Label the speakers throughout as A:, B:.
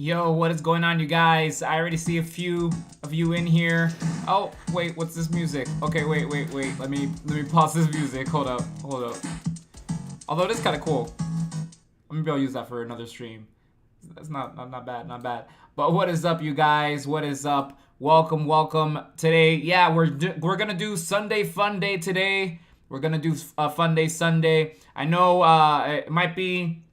A: Yo, what is going on, you guys? I already see a few of you in here. Oh, wait, what's this music? Okay, wait. Let me pause this music. Hold up. Although it is kind of cool. Maybe I'll use that for another stream. That's not bad. But what is up, you guys? What is up? Welcome. Today, yeah, we're gonna do Sunday Fun Day today. We're gonna do Fun Day Sunday. I know it might be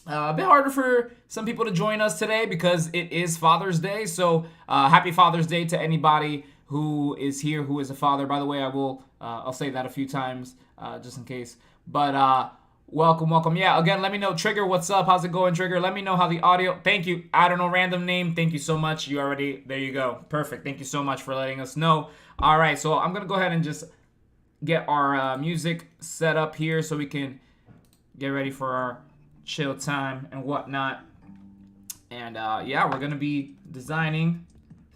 A: a bit harder for some people to join us today because it is Father's Day. So happy Father's Day to anybody who is here who is a father. By the way, I'll say that a few times just in case. But welcome. Yeah, again, let me know. Trigger, what's up? How's it going, Trigger? Let me know how the audio. Thank you. I don't know, random name. Thank you so much. There you go. Perfect. Thank you so much for letting us know. All right, so I'm going to go ahead and just get our music set up here so we can get ready for our chill time and whatnot. And yeah, we're gonna be designing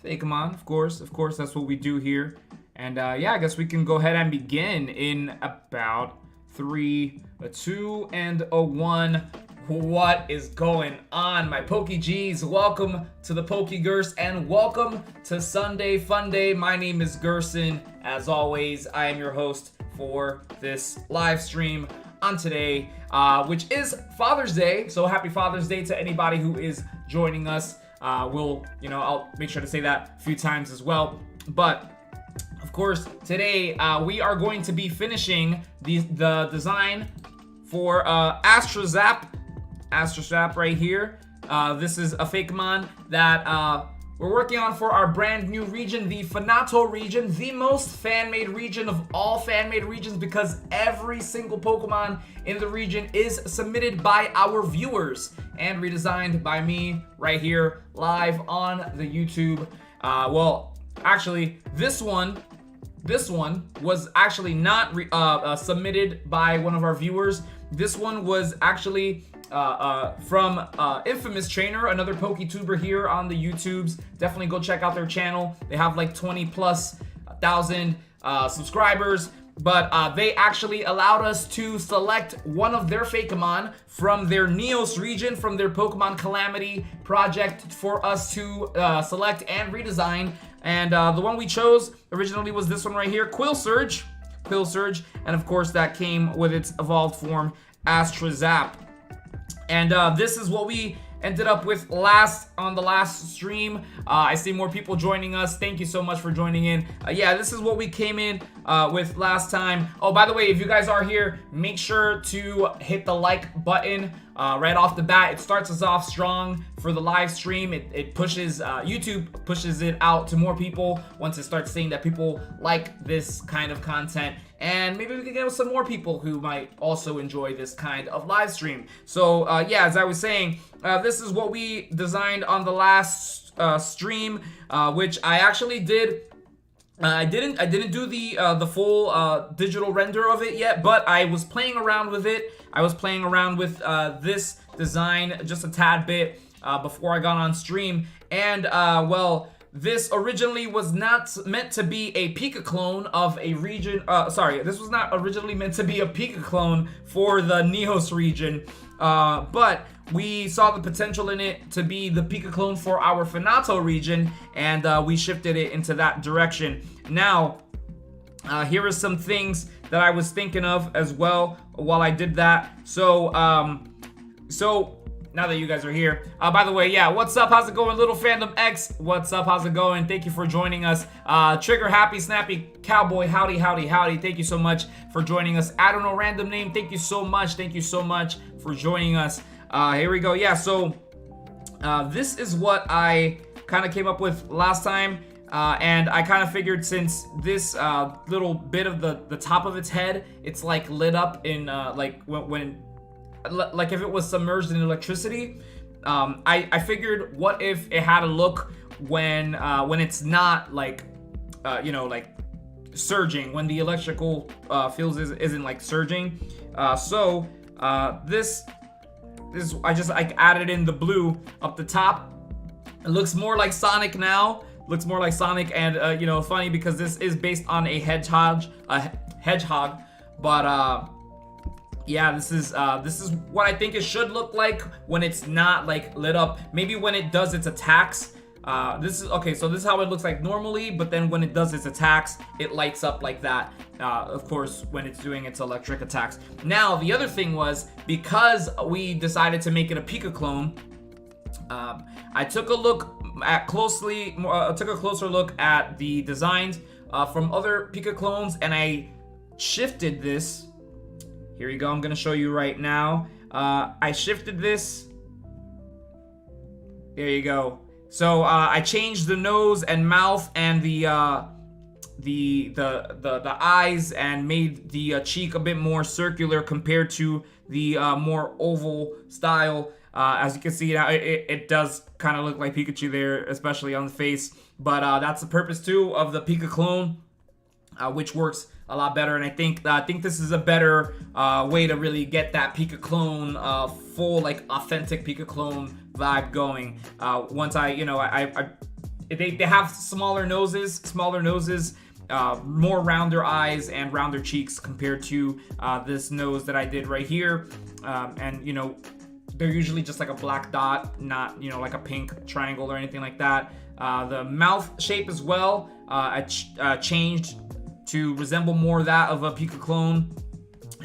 A: Fakemon, of course that's what we do here. And yeah, I guess we can go ahead and begin in about 3, a 2, and a 1. What is going on, my Pokegs? Welcome to the Pokegerse and welcome to Sunday Fun Day. My name is Gerson. As always, I am your host for this live stream on today, which is Father's Day. So happy Father's Day to anybody who is joining us. I'll make sure to say that a few times as well. But of course, today we are going to be finishing the design for ARCEUS right here. This is a Fakemon that we're working on for our brand new region, the FANATO region, the most fan-made region of all fan-made regions, because every single Pokemon in the region is submitted by our viewers and redesigned by me right here live on the YouTube. Well, actually, this one was actually not submitted by one of our viewers. This one was actually from Infamous Trainer, another PokeTuber here on the YouTubes. Definitely go check out their channel. They have like 20,000+ subscribers. But they actually allowed us to select one of their Fakemon from their Neos region, from their Pokemon Calamity project, for us to select and redesign. And the one we chose originally was this one right here, Quillsurge. And of course that came with its evolved form, ARCEUS. And this is what we ended up with on the last stream. I see more people joining us. Thank you so much for joining in. Yeah, this is what we came in with last time. Oh, by the way, if you guys are here, make sure to hit the like button right off the bat. It starts us off strong for the live stream. It pushes, YouTube pushes it out to more people once it starts seeing that people like this kind of content. And maybe we can get some more people who might also enjoy this kind of live stream. So yeah, as I was saying, this is what we designed on the last stream, which I actually did. I didn't do the full digital render of it yet, but I was playing around with it. I was playing around with this design just a tad bit before I got on stream, and well, this originally was not meant to be a Pika clone of a region. This was not originally meant to be a Pika clone for the Neos region, but we saw the potential in it to be the Pika clone for our FANATO region, and we shifted it into that direction. Now, here are some things that I was thinking of as well while I did that. So now that you guys are here, by the way, yeah, what's up? How's it going, Little Fandom X? What's up? How's it going? Thank you for joining us. Trigger Happy Snappy Cowboy, howdy. Thank you so much for joining us. I don't know, random name. Thank you so much for joining us. Here we go. Yeah, so this is what I kind of came up with last time, and I kind of figured since this little bit of the top of its head, it's like lit up in like when like if it was submerged in electricity. I figured, what if it had a look when it's not like like surging, when the electrical fields isn't like surging. This I just like added in the blue up the top. It looks more like Sonic now. And funny because this is based on a hedgehog, but yeah, this is what I think it should look like when it's not like lit up. Maybe when it does its attacks. This is okay, so this is how it looks like normally, but then when it does its attacks, it lights up like that. Of course, when it's doing its electric attacks. Now, the other thing was, because we decided to make it a Pika clone, I took a look at took a closer look at the designs from other Pika clones, and I shifted this. Here we go. I'm gonna show you right now. I shifted this. There you go. So I changed the nose and mouth and the eyes, and made the cheek a bit more circular compared to the more oval style. As you can see now, it does kind of look like Pikachu there, especially on the face. But that's the purpose too of the Pika clone, which works a lot better. And I think this is a better way to really get that Pika clone full, like, authentic Pika clone vibe going. Once they have smaller noses, more rounder eyes and rounder cheeks compared to this nose that I did right here. And they're usually just like a black dot, not like a pink triangle or anything like that. The mouth shape as well, I changed to resemble more that of a Pika clone.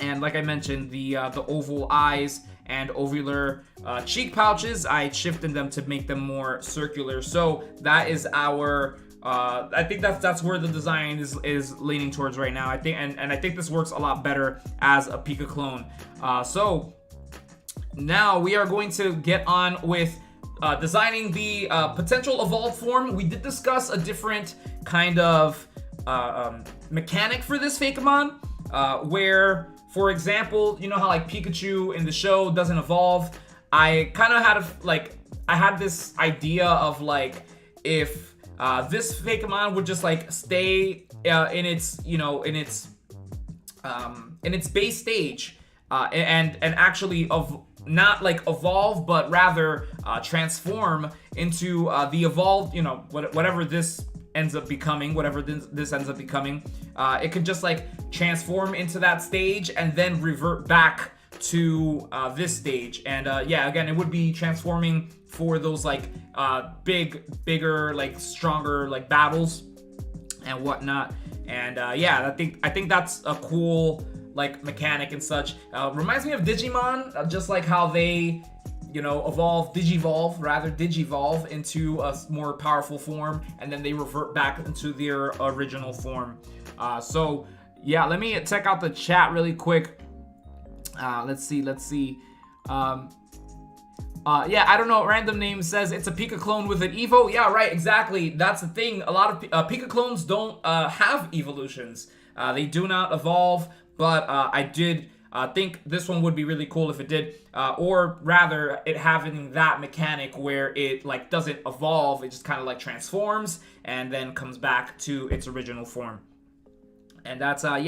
A: And like I mentioned, the oval eyes and ovular cheek pouches, I shifted them to make them more circular. So that is our I think that's where the design is leaning towards right now. I think and I think this works a lot better as a Pika clone. So now we are going to get on with designing the potential evolved form. We did discuss a different kind of mechanic for this Fakemon, where, for example, you know how like Pikachu in the show doesn't evolve. I kind of had I had this idea of like, if this Fakemon would just like stay in its base stage, and actually not like evolve, but rather transform into the evolved, whatever this ends up becoming, it could just like transform into that stage and then revert back to this stage. And again, it would be transforming for those like bigger, like stronger like battles and whatnot. And I think that's a cool like mechanic and such. Reminds me of Digimon, just like how they digivolve into a more powerful form, and then they revert back into their original form. So yeah, let me check out the chat really quick. Let's see. Yeah, I don't know. Random Name says it's a Pika clone with an Evo. Yeah, right, exactly. That's the thing. A lot of Pika clones don't have evolutions. They do not evolve, but I did think this one would be really cool if it did, or rather it having that mechanic where it like doesn't evolve, it just kind of like transforms and then comes back to its original form. And that's what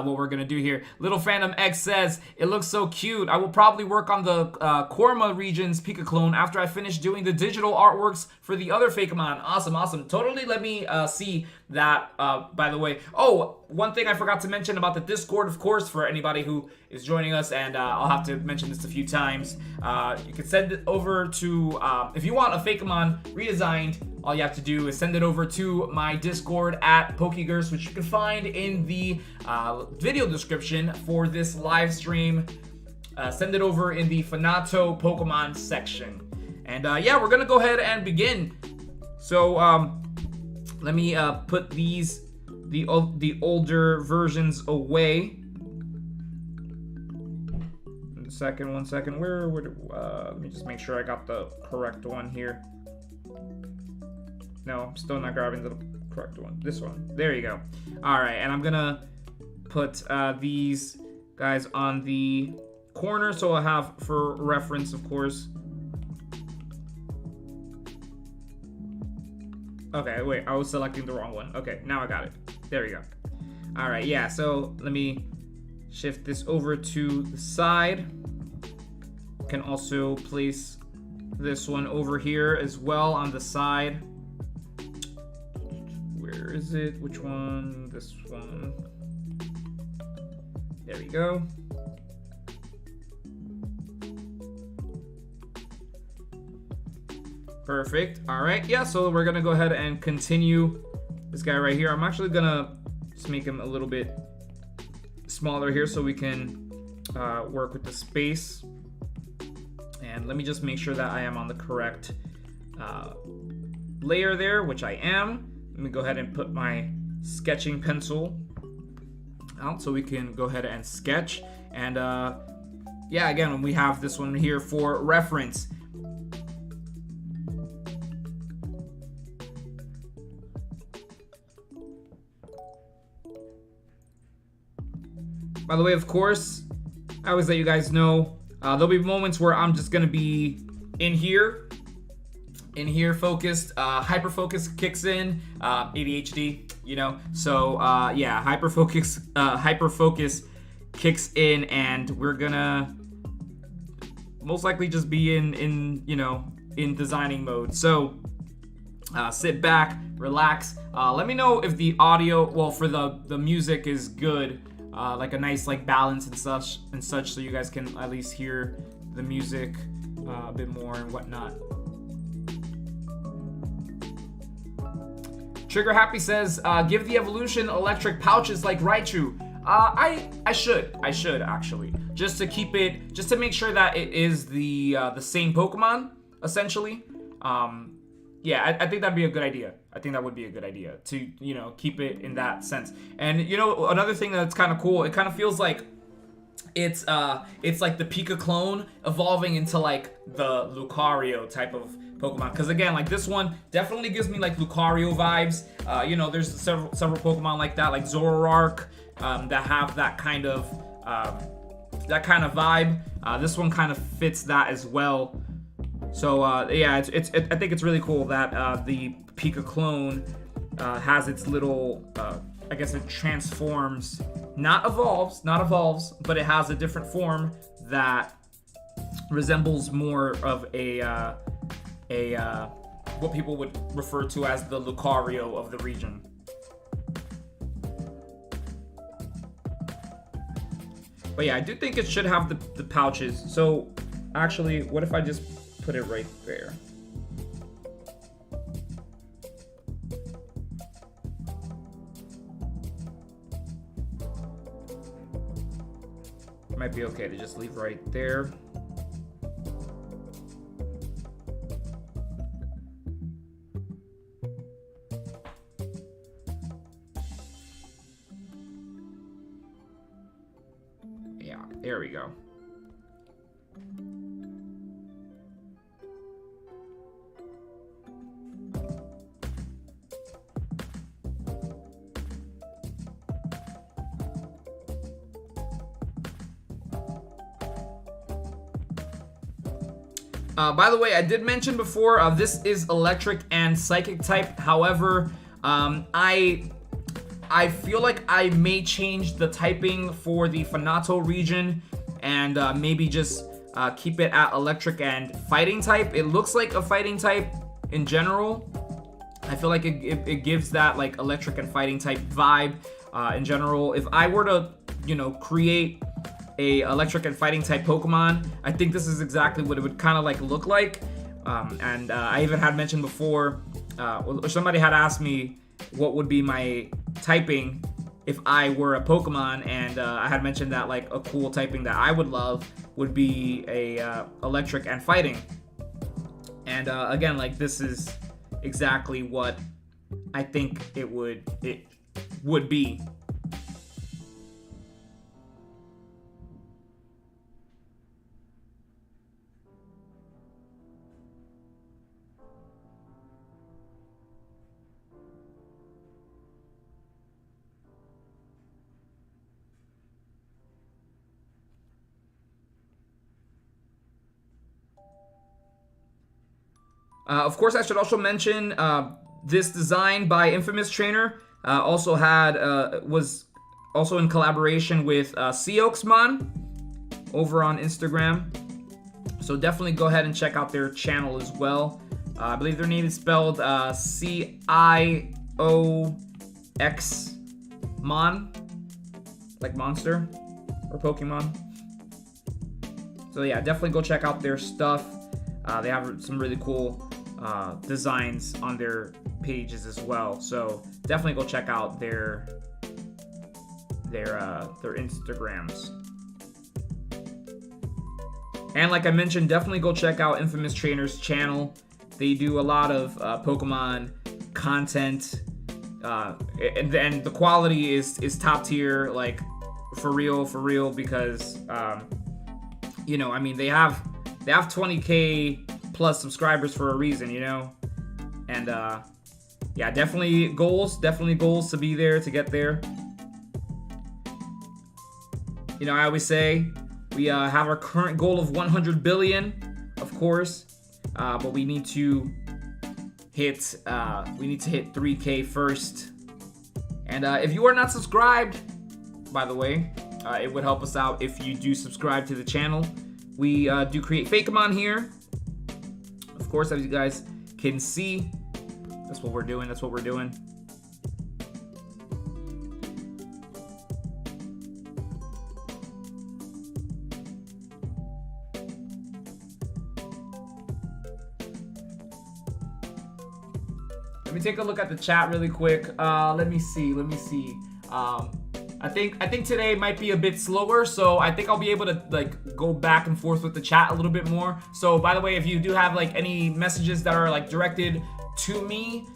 A: we're gonna do here. Little Phantom X says, it looks so cute. I will probably work on the Korma region's Pika clone after I finish doing the digital artworks for the other Fakemon. Awesome. Totally let me see that, by the way. Oh, one thing I forgot to mention about the Discord, of course, for anybody who is joining us, and I'll have to mention this a few times. You can send it over to, if you want a Fakemon redesigned, all you have to do is send it over to my Discord at Pokegerse, which you can find in the video description for this live stream. Send it over in the FANATO Pokémon section. And yeah, we're gonna go ahead and begin. So let me put the older versions away. One second. Where let me just make sure I got the correct one here. No, I'm still not grabbing the correct one. This one. There you go. All right, and I'm gonna put these guys on the corner, so I'll have for reference, of course. Okay, wait, I was selecting the wrong one. Okay, now I got it. There we go. All right, yeah, so let me shift this over to the side. Can also place this one over here as well on the side. Where is it? Which one? This one. There we go. Perfect. All right. Yeah, so we're going to go ahead and continue this guy right here. I'm actually going to just make him a little bit smaller here so we can work with the space. And let me just make sure that I am on the correct layer there, which I am. Let me go ahead and put my sketching pencil out so we can go ahead and sketch. And yeah, again, we have this one here for reference. By the way, of course, I always let you guys know, there'll be moments where I'm just gonna be in here focused. Hyper focus kicks in, ADHD, you know. So yeah, hyper focus kicks in, and we're gonna most likely just be in designing mode. So sit back, relax. Let me know if the audio, well, for the music is good. Like a nice balance and such, so you guys can at least hear the music a bit more and whatnot. Trigger Happy says, give the evolution electric pouches like Raichu. I should actually, just to keep it, just to make sure that it is the same Pokemon essentially. Yeah, I think that'd be a good idea. I think that would be a good idea to, keep it in that sense. And, another thing that's kind of cool, it kind of feels like it's like the Pika clone evolving into like the Lucario type of Pokemon. Because again, this one definitely gives me Lucario vibes. There's several Pokemon like that, like Zoroark, that have that kind of vibe. This one kind of fits that as well. So yeah, I think it's really cool that the Pika clone has its little, I guess it transforms, not evolves, but it has a different form that resembles more of a what people would refer to as the Lucario of the region. But yeah, I do think it should have the pouches. So actually, what if I just put it right there? Might be okay to just leave right there. Yeah, there we go. By the way, I did mention before, this is electric and psychic type. However, I feel like I may change the typing for the FANATO region and maybe just keep it at electric and fighting type. It looks like a fighting type in general. I feel like it gives that electric and fighting type vibe in general. If I were to, create a electric and fighting type Pokemon, I think this is exactly what it would kind of look like. And I even had mentioned before, or somebody had asked me what would be my typing if I were a Pokemon, and I had mentioned that a cool typing that I would love would be a electric and fighting. And again, this is exactly what I think it would be. Of course, I should also mention this design by Infamous Trainer was also in collaboration with Cinemar over on Instagram. So definitely go ahead and check out their channel as well. I believe their name is spelled CIOXMon, like monster or Pokemon. So yeah, definitely go check out their stuff. They have some really cool designs on their pages as well. So definitely go check out their Instagrams. And like I mentioned, definitely go check out Infamous Trainer's channel. They do a lot of Pokemon content, and the quality is top tier, like for real, because you know, I mean, they have 20K plus subscribers for a reason, you know, and yeah, definitely goals to be there, to get there. You know, I always say we have our current goal of 100 billion, of course, but we need to hit 3K first. And if you are not subscribed, by the way, it would help us out if you do subscribe to the channel. We do create Fakemon here, of course, as you guys can see. That's what we're doing. Let me take a look at the chat really quick. Let me see. I think today might be a bit slower, so I think I'll be able to like go back and forth with the chat a little bit more. So by the way, if you do have like any messages that are like directed to me,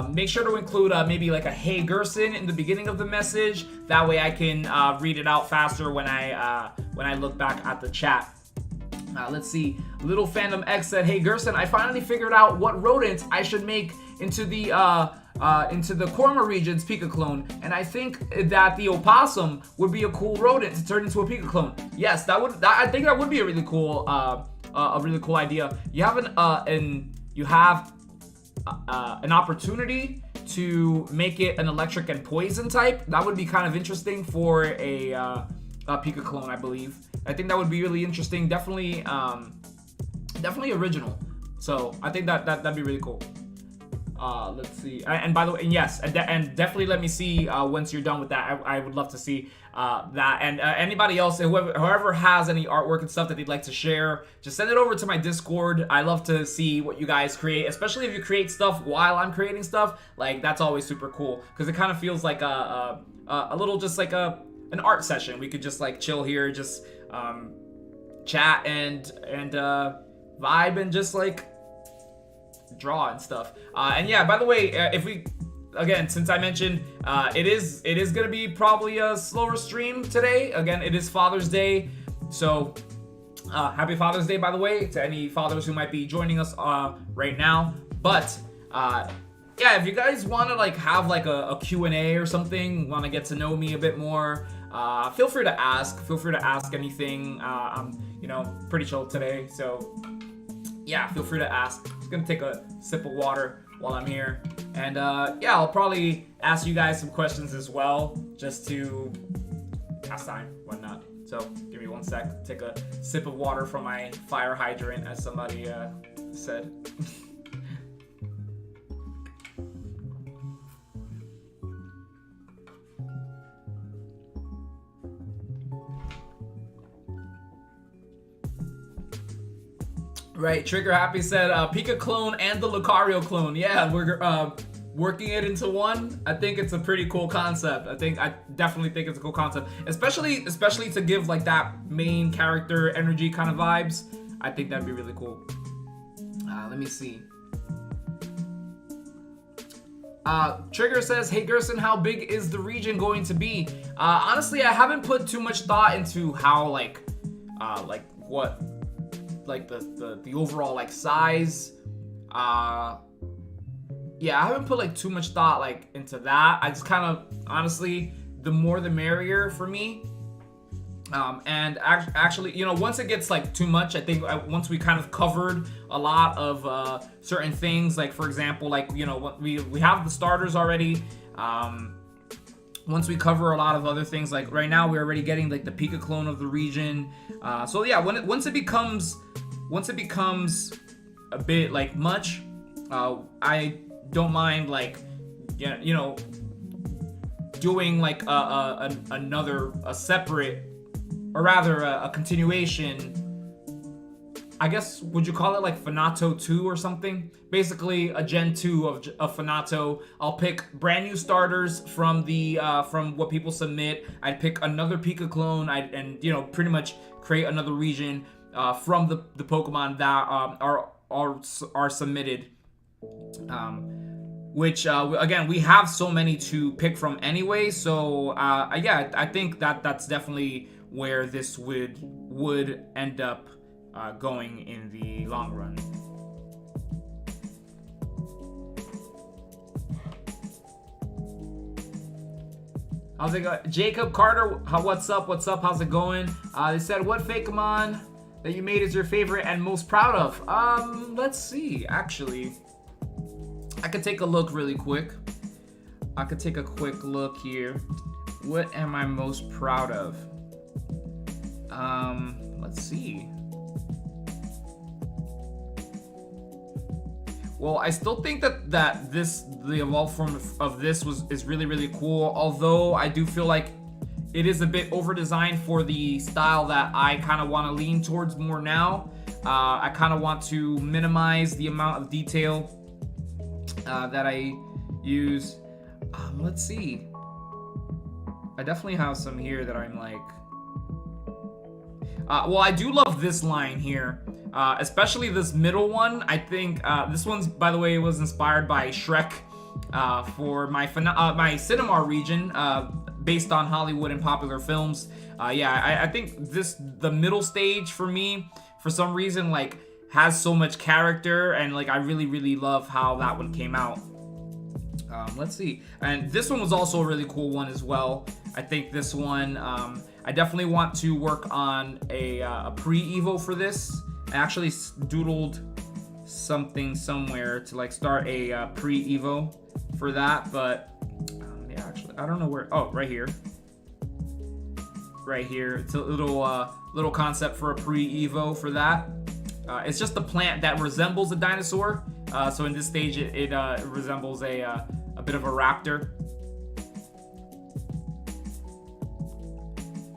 A: make sure to include maybe like a "Hey Gerson" in the beginning of the message. That way I can read it out faster when I look back at the chat. Let's see. Little Fandom X said, "Hey Gerson, I finally figured out what rodent I should make into the Korma region's Pika clone, and I think that the opossum would be a cool rodent to turn into a Pika clone." Yes, I think that would be a really cool idea. You have an opportunity to make it an electric and poison type. That would be kind of interesting for a Pika clone, I believe. I think that would be really interesting. Definitely original. So I think that'd be really cool. Let's see. And by the way, yes, and definitely let me see once you're done with that. I would love to see that. And anybody else, whoever has any artwork and stuff that they'd like to share, just send it over to my Discord. I love to see what you guys create, especially if you create stuff while I'm creating stuff. Like, that's always super cool, because it kind of feels like a little, just like an art session. We could just like chill here, just chat and vibe and just like draw and stuff. And yeah, by the way, since I mentioned it is gonna be probably a slower stream today. Again, it is Father's Day, so happy Father's Day, by the way, to any fathers who might be joining us right now. But yeah, if you guys want to like have like a Q&A or something, want to get to know me a bit more, feel free to ask anything. I'm pretty chill today, so yeah, feel free to ask. Just gonna take a sip of water while I'm here, and yeah, I'll probably ask you guys some questions as well, just to pass time, whatnot. So give me one sec. Take a sip of water from my fire hydrant, as somebody said. Right, Trigger Happy said, Pika clone and the Lucario clone. Yeah, we're working it into one. I think it's a pretty cool concept. I definitely think it's a cool concept, especially to give like that main character energy kind of vibes. I think that'd be really cool. Let me see. Trigger says, "Hey Gerson, how big is the region going to be?" Honestly, I haven't put too much thought into how what the overall like size. Yeah, I haven't put like too much thought like into that. I just kind of, honestly, the more the merrier for me. And actually, once it gets like too much, I think once we kind of covered a lot of certain things, like for example, like we have the starters already. Once we cover a lot of other things, like right now we're already getting like the Pika clone of the region. So yeah, once it becomes a bit like much, I don't mind like doing like a separate, or rather a continuation I guess, would you call it like FANATO 2 or something? Basically, a Gen 2 of FANATO. I'll pick brand new starters from the from what people submit. I'd pick another Pika clone. And you know, pretty much create another region from the Pokemon that are submitted. Which again, we have so many to pick from anyway. So yeah, I think that's definitely where this would end up going in the long run. How's it going? Jacob Carter, what's up? What's up? How's it going? They said, what Fakemon that you made is your favorite and most proud of? Let's see. Actually, I could take a look really quick. I could take a quick look here. What am I most proud of? Let's see. Well, I still think that the evolved form of this is really cool. Although I do feel like it is a bit over designed for the style that I kind of want to lean towards more now. I kind of want to minimize the amount of detail that I use. Let's see. I definitely have some here that I'm like. Well, I do love this line here. Especially this middle one. I think this one's, by the way, was inspired by Shrek for my Cinemar region, based on Hollywood and popular films. Yeah, I think the middle stage for me, for some reason, like has so much character, and like I really love how that one came out. Let's see, and this one was also a really cool one as well. I think this one, I definitely want to work on a pre-evo for this. I actually doodled something somewhere to like start a pre-evo for that, but yeah, actually I don't know where. Oh, right here. Right here. It's a little concept for a pre-evo for that. It's just a plant that resembles a dinosaur. So in this stage, it resembles a bit of a raptor.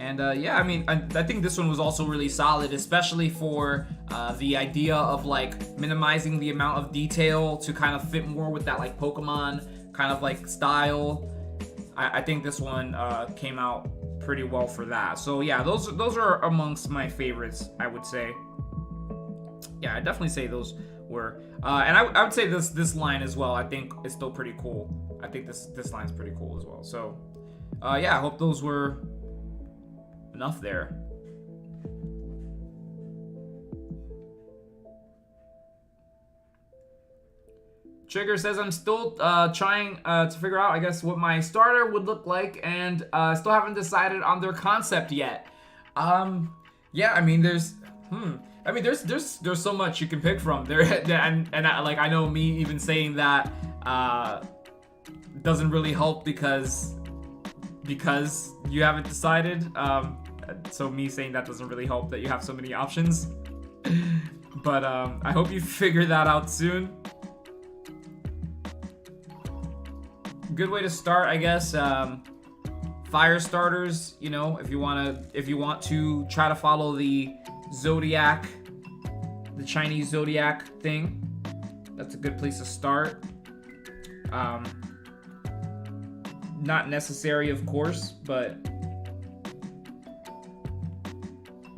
A: And yeah, I mean, I think this one was also really solid, especially for the idea of like minimizing the amount of detail to kind of fit more with that like Pokemon kind of like style. I think this one came out pretty well for that. So yeah, those are amongst my favorites, I would say. Yeah, I definitely say those were. And I would say this line as well. I think it's still pretty cool. I think this line's pretty cool as well. So yeah, I hope those were enough there. Trigger says, I'm still trying to figure out, I guess, what my starter would look like, and still haven't decided on their concept yet. Yeah, I mean, there's so much you can pick from there, and like I know me even saying that doesn't really help because you haven't decided. So me saying that doesn't really help that you have so many options. But I hope you figure that out soon. Good way to start, I guess. Fire starters, you know, if you want to try to follow the Zodiac, the Chinese Zodiac thing, that's a good place to start. Not necessary, of course, but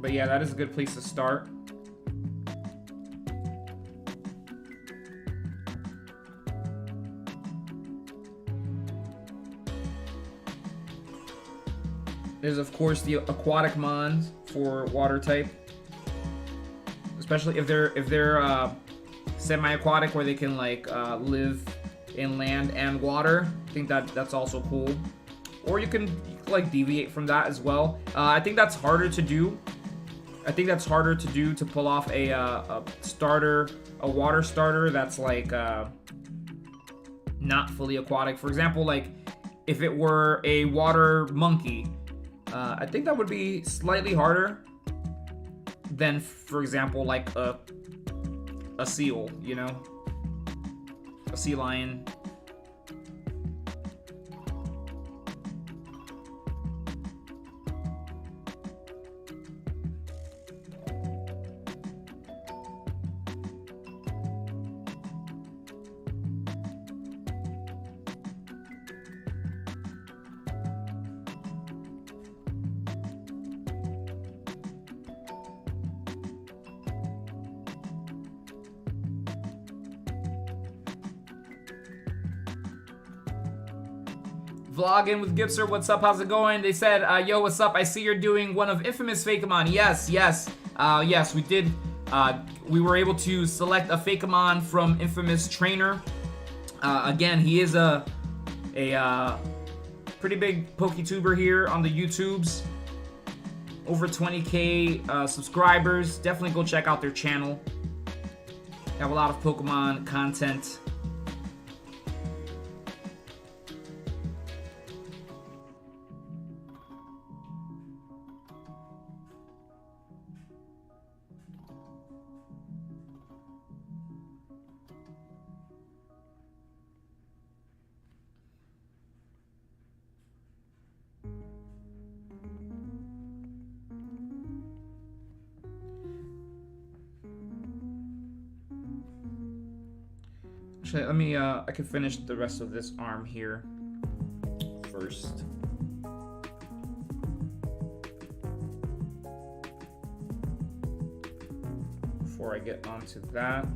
A: yeah, that is a good place to start. There's of course the aquatic mons for water type, especially if they're semi-aquatic, where they can like live in land and water. I think that's also cool. Or you can like deviate from that as well. I think that's harder to do. To pull off a starter, a water starter that's like not fully aquatic. For example, like if it were a water monkey, I think that would be slightly harder than, for example, like a seal, you know, a sea lion. vlogging with Gipser. What's up? How's it going? They said, yo, what's up? I see you're doing one of Infamous Fakemon. Yes, we did. We were able to select a Fakemon from Infamous Trainer. Again, he is a pretty big PokeTuber here on the YouTubes. Over 20K subscribers. Definitely go check out their channel. They have a lot of Pokemon content. Actually, let me, I can finish the rest of this arm here first. Before I get onto that.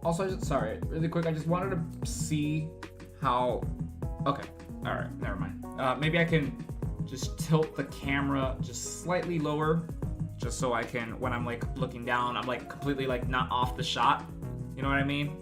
A: Also, sorry, really quick, I just wanted to see how, okay, all right, never mind. Maybe I can just tilt the camera just slightly lower, just so I can, when I'm like looking down, I'm like completely like not off the shot. You know what I mean?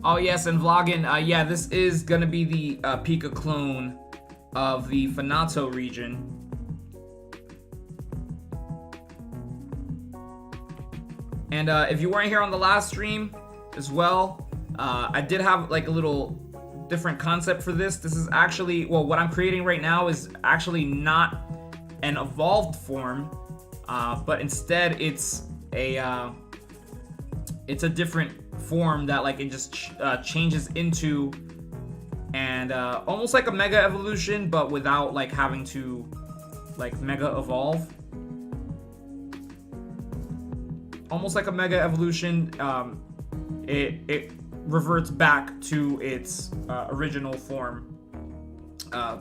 A: Oh yes, and vlogging, yeah, this is gonna be the Pika clone of the FANATO region. And if you weren't here on the last stream as well, I did have like a little different concept for this. This is actually, well, what I'm creating right now is actually not an evolved form, but instead it's a different form that like it just changes into, and almost like a mega evolution, but without like having to like mega evolve. Almost like a mega evolution. It reverts back to its original form,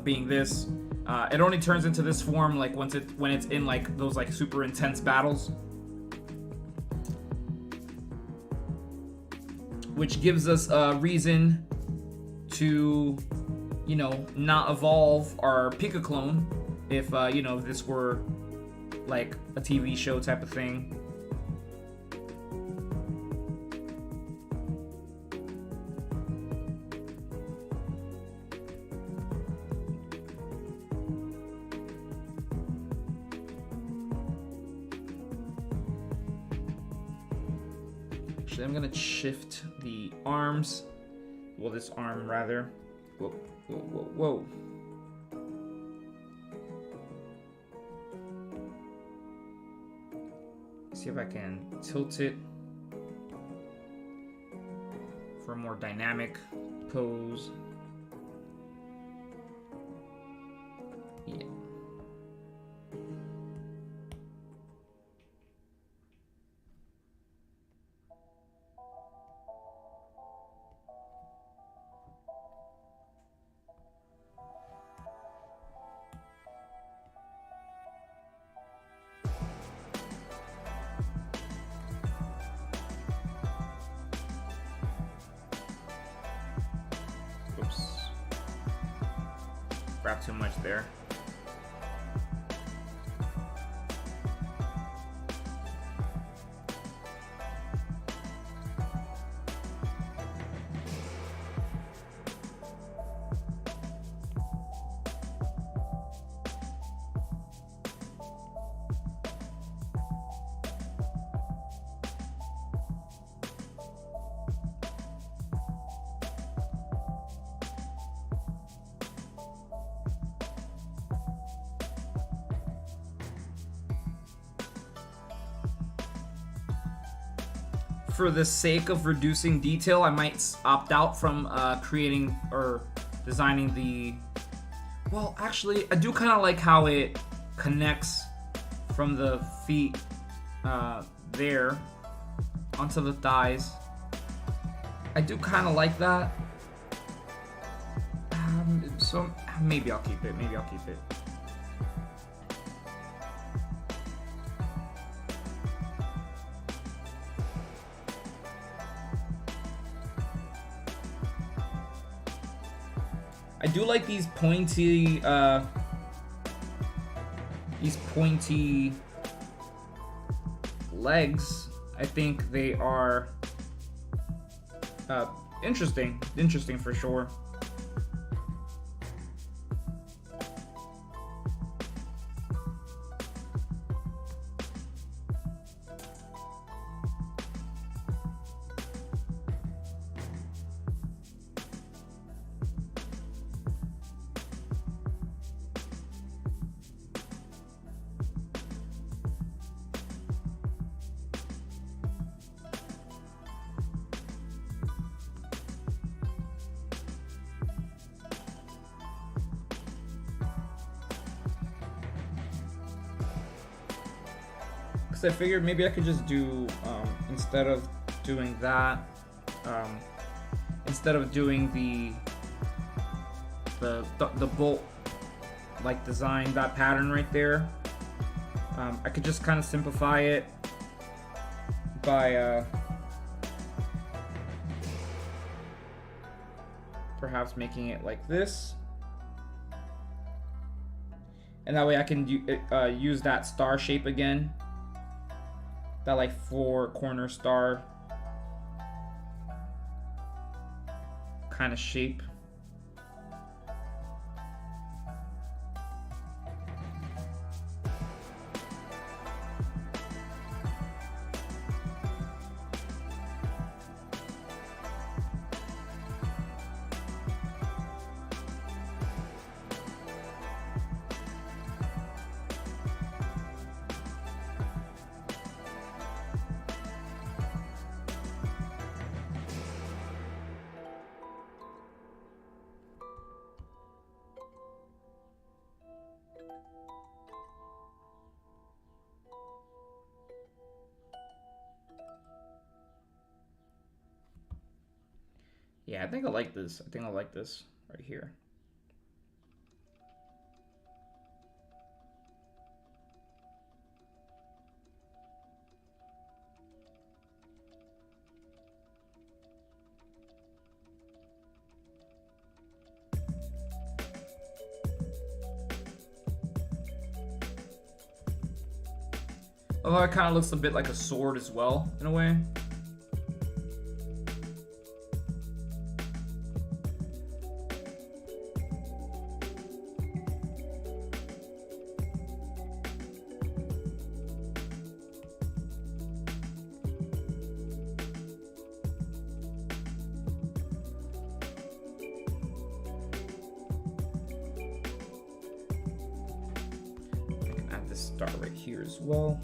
A: being this. It only turns into this form like when it's in like those like super intense battles, which gives us a reason to, you know, not evolve our Pika clone if, you know, this were like a TV show type of thing. I'm gonna shift the arms. Well, this arm rather. Whoa, whoa, whoa, whoa. See if I can tilt it for a more dynamic pose. Yeah. Grab too much there. for the sake of reducing detail, I might opt out from creating or designing the... Well, actually, I do kind of like how it connects from the feet there onto the thighs. I do kind of like that. So maybe I'll keep it. Maybe I'll keep it. I do like these pointy legs. I think they are interesting for sure. I figured maybe I could just do instead of doing that, instead of doing the bolt like design, that pattern right there, I could just kind of simplify it by perhaps making it like this, and that way I can use that star shape again. That like 4-corner star kind of shape. Yeah, I think I like this. I think I like this right here. Although it kind of looks a bit like a sword as well, in a way. Star right here as well.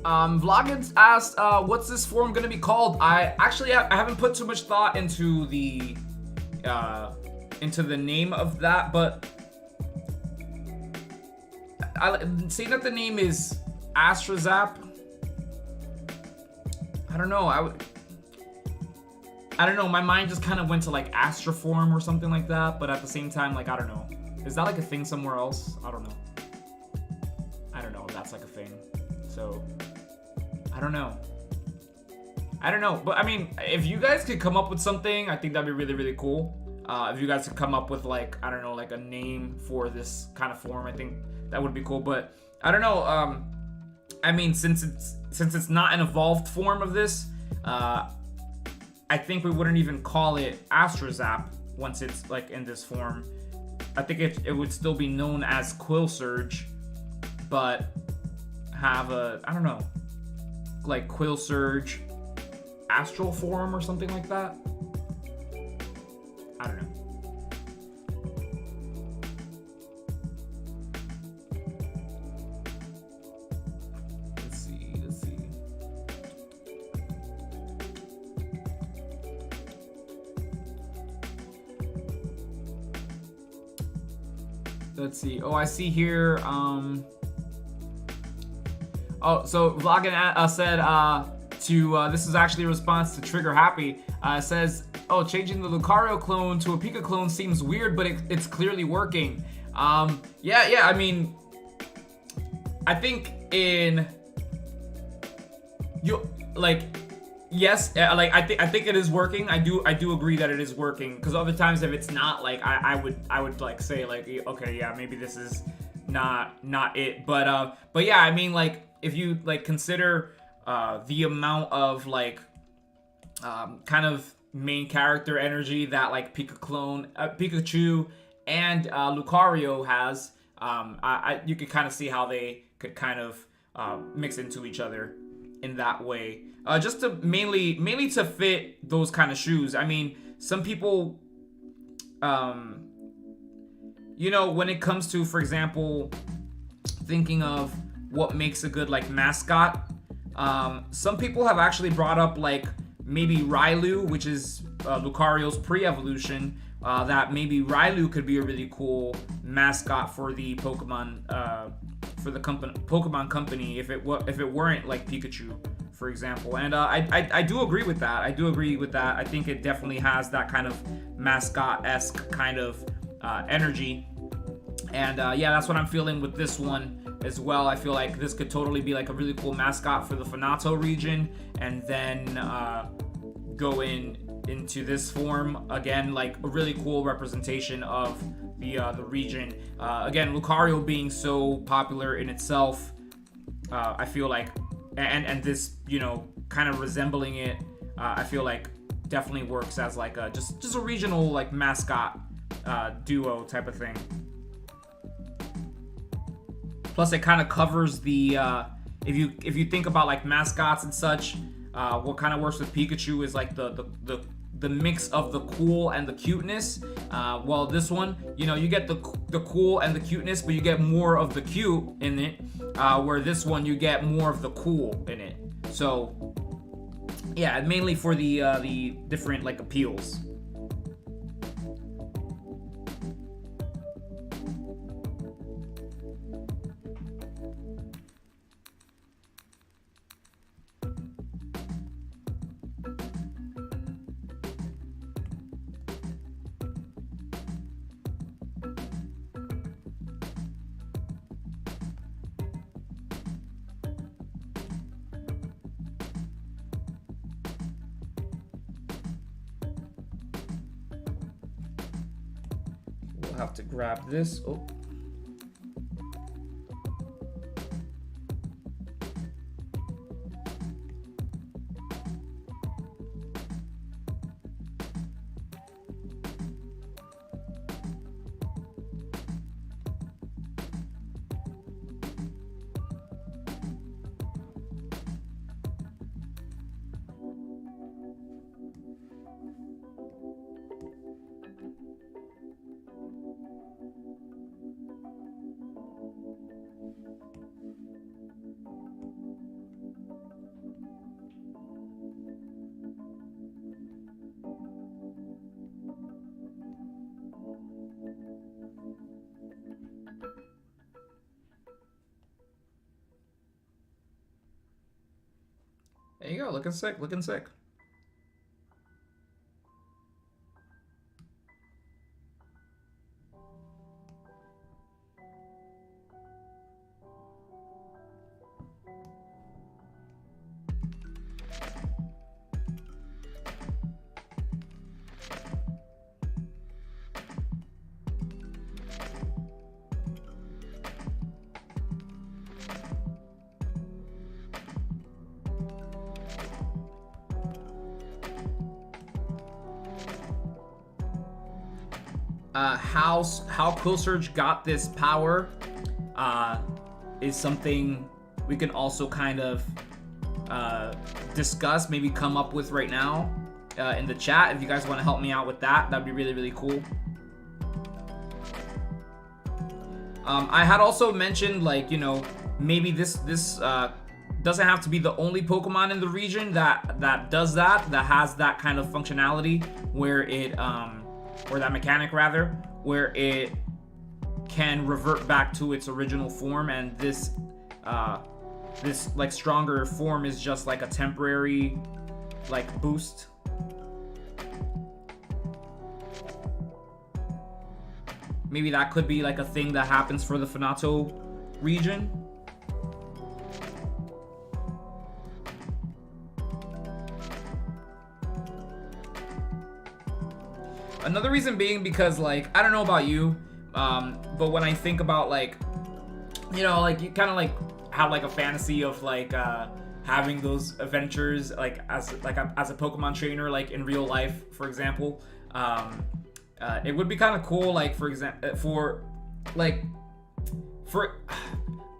A: Vloggins asked, what's this form gonna be called? I haven't put too much thought into the name of that, but seeing that the name is ASTRAZAP, I don't know. I don't know. My mind just kind of went to like Astroform or something like that. But at the same time, like, I don't know. Is that like a thing somewhere else? I don't know. I don't know if that's like a thing. So, I don't know. I don't know. But I mean, if you guys could come up with something, I think that'd be really, really cool. If you guys could come up with like, I don't know, like a name for this kind of form, I think that would be cool. But I don't know. I mean, since it's not an evolved form of this, I think we wouldn't even call it AstroZap once it's like in this form. I think it would still be known as Quill Surge, but have a, I don't know, like Quill Surge Astral form or something like that. I don't know. let's see. Oh, I see here. Oh, so Vloggin said this is actually a response to Trigger Happy. Says, oh, changing the Lucario clone to a Pika clone seems weird, but it's clearly working. Yeah. I mean, I think yes, like I think it is working. I do agree that it is working, because other times if it's not, like I would like say like, okay, yeah, maybe this is not it. But yeah, I mean, like if you like consider the amount of like kind of main character energy that like Pikachu and Lucario has, you could kind of see how they could kind of mix into each other in that way, just to mainly to fit those kind of shoes. I mean, some people, you know, when it comes to, for example, thinking of what makes a good like mascot, some people have actually brought up like maybe Railu, which is Lucario's pre-evolution, that maybe Railu could be a really cool mascot for the Pokemon Pokemon Company if it weren't like Pikachu, for example. And I do agree with that. I think it definitely has that kind of mascot-esque kind of energy. And yeah, that's what I'm feeling with this one as well. I feel like this could totally be like a really cool mascot for the FANATO region, and then go into this form again, like a really cool representation of the region. Again, Lucario being so popular in itself, I feel like, and this, you know, kind of resembling it, I feel like definitely works as like a just a regional like mascot duo type of thing. Plus, it kind of covers the if you think about like mascots and such, what kind of works with Pikachu is like the mix of the cool and the cuteness. Well, this one, you know, you get the cool and the cuteness, but you get more of the cute in it. Where this one, you get more of the cool in it. So, yeah, mainly for the different like appeals. Have to grab this. Oh. There you go, looking sick. How Quill Surge got this power is something we can also kind of discuss, maybe come up with right now in the chat. If you guys want to help me out with that, that'd be really, really cool. I had also mentioned, like, you know, maybe this doesn't have to be the only Pokemon in the region that does that has that kind of functionality where it or that mechanic rather, where it can revert back to its original form, and this like stronger form is just like a temporary like boost. Maybe that could be like a thing that happens for the FANATO region. Another reason being because, like, I don't know about you, but when I think about, like, you know, like, you kind of like have like a fantasy of like having those adventures like as a Pokemon trainer, like in real life, for example. It would be kind of cool, like, for example, for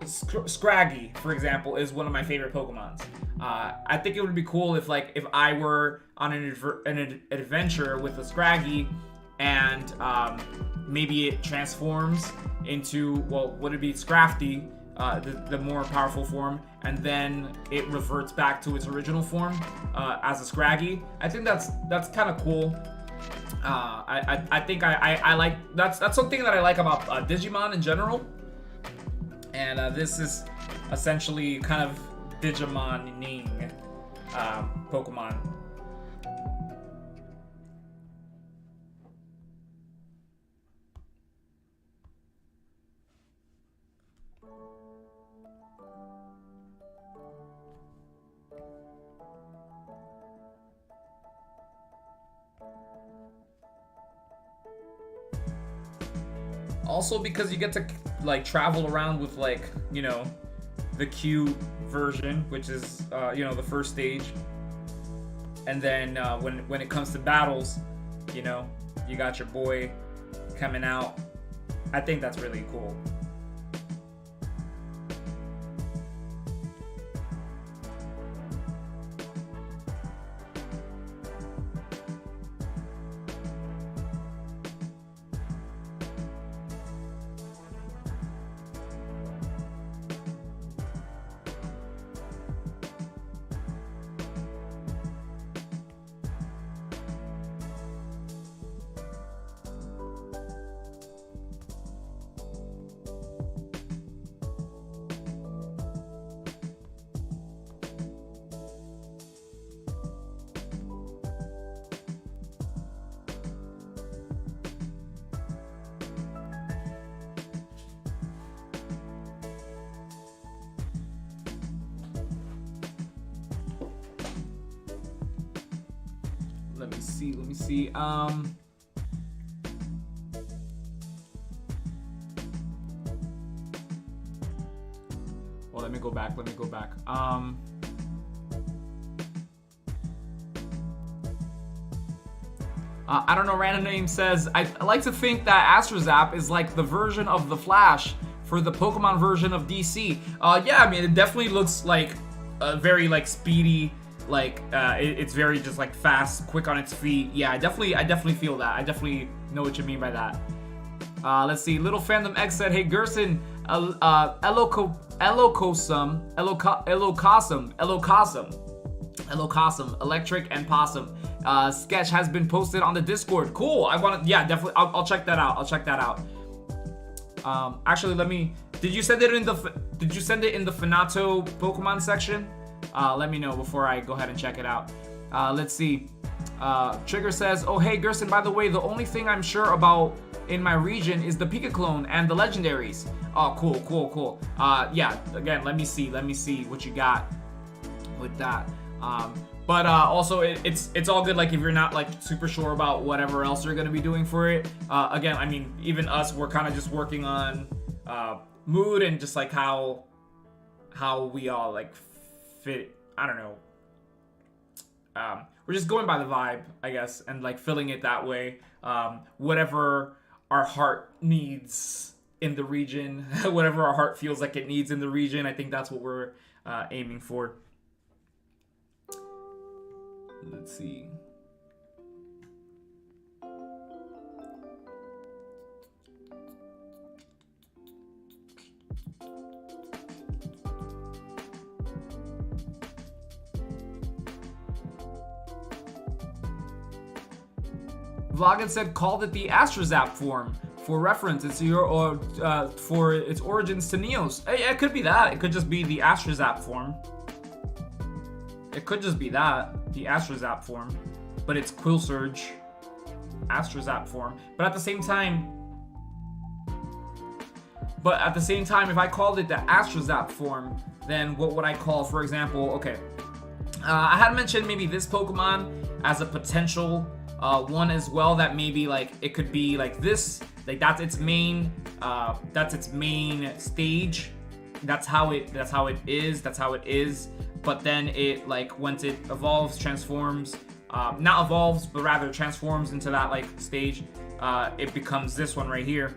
A: Scraggy, for example, is one of my favorite Pokemons. I think it would be cool if I were on an adventure with a Scraggy, and maybe it transforms into, well, would it be Scrafty, the more powerful form, and then it reverts back to its original form as a Scraggy. I think that's kind of cool. I think I like that's something that I like about Digimon in general, and this is essentially kind of Digimon-ing Pokemon. Also, because you get to like travel around with, like, you know, the Q version, which is you know, the first stage, and then when it comes to battles, you know, you got your boy coming out. I think that's really cool. Let me see. Well, let me go back. I don't know, random name says, I like to think that AstroZap is like the version of the Flash for the Pokemon version of DC. Yeah, I mean, it definitely looks like a very, like, speedy, like, it's very just, like, fast, quick on its feet. Yeah, I definitely feel that. I definitely know what you mean by that. Let's see. Little Fandom X said, hey, Gerson, Elocosum, Electric, and Possum. Sketch has been posted on the Discord. Cool. Yeah, definitely. I'll check that out. Actually, did you send it in the FANATO Pokemon section? Let me know before I go ahead and check it out. Let's see. Trigger says, oh, hey, Gerson, by the way, the only thing I'm sure about in my region is the Pika Clone and the legendaries. Oh, cool. Yeah, again, let me see what you got with that. But also, it's all good, like, if you're not, like, super sure about whatever else you're gonna be doing for it. Again, I mean, even us, we're kind of just working on mood and just, like, how we all, like, fit. I don't know. We're just going by the vibe, I guess, and, like, filling it that way. Whatever our heart needs in the region, whatever our heart feels like it needs in the region, I think that's what we're aiming for. Let's see. Vloggin said, called it the AstroZap form for reference. It's for its origins to Neos. Yeah, it could be that. It could just be the Astrozap form. It could just be that, the Astrozap form, but it's Quill Surge Astrozap form. But at the same time, if I called it the Astrozap form, then what would I call, for example, okay, I had mentioned maybe this Pokemon as a potential one as well, that maybe like it could be like this, like that's its main stage. That's how it is. But then it, like, once it evolves, transforms, not evolves, but rather transforms into that like stage, it becomes this one right here.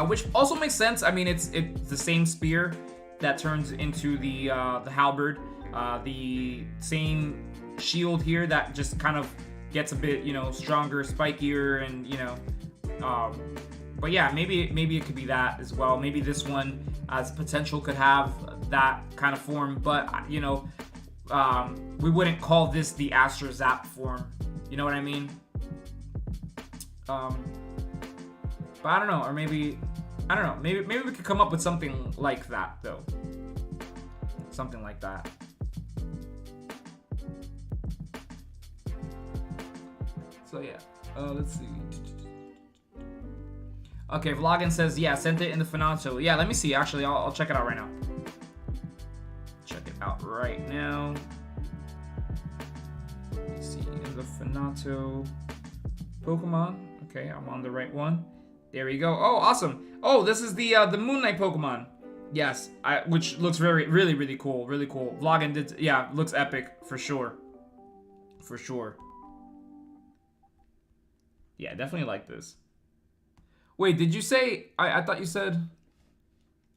A: Which also makes sense. I mean, it's the same spear that turns into the halberd, the same shield here that just kind of gets a bit, stronger, spikier, and but yeah, maybe it could be that as well. Maybe this one as potential could have that kind of form, but we wouldn't call this the Astrozap form. You know what I mean? But I don't know, or maybe we could come up with something like that though. Something like that. So yeah, let's see. Okay, Vloggin says, yeah, sent it in the FANATO. Yeah, let me see. Actually, I'll check it out right now. Check it out right now. Let's see, in the FANATO Pokemon. Okay, I'm on the right one. There we go. Oh, awesome. Oh, this is the Moon Knight Pokemon. Yes, which looks really cool. Really cool. Vloggin did, yeah, looks epic for sure. For sure. Yeah, definitely like this. Wait, did you say? I thought you said.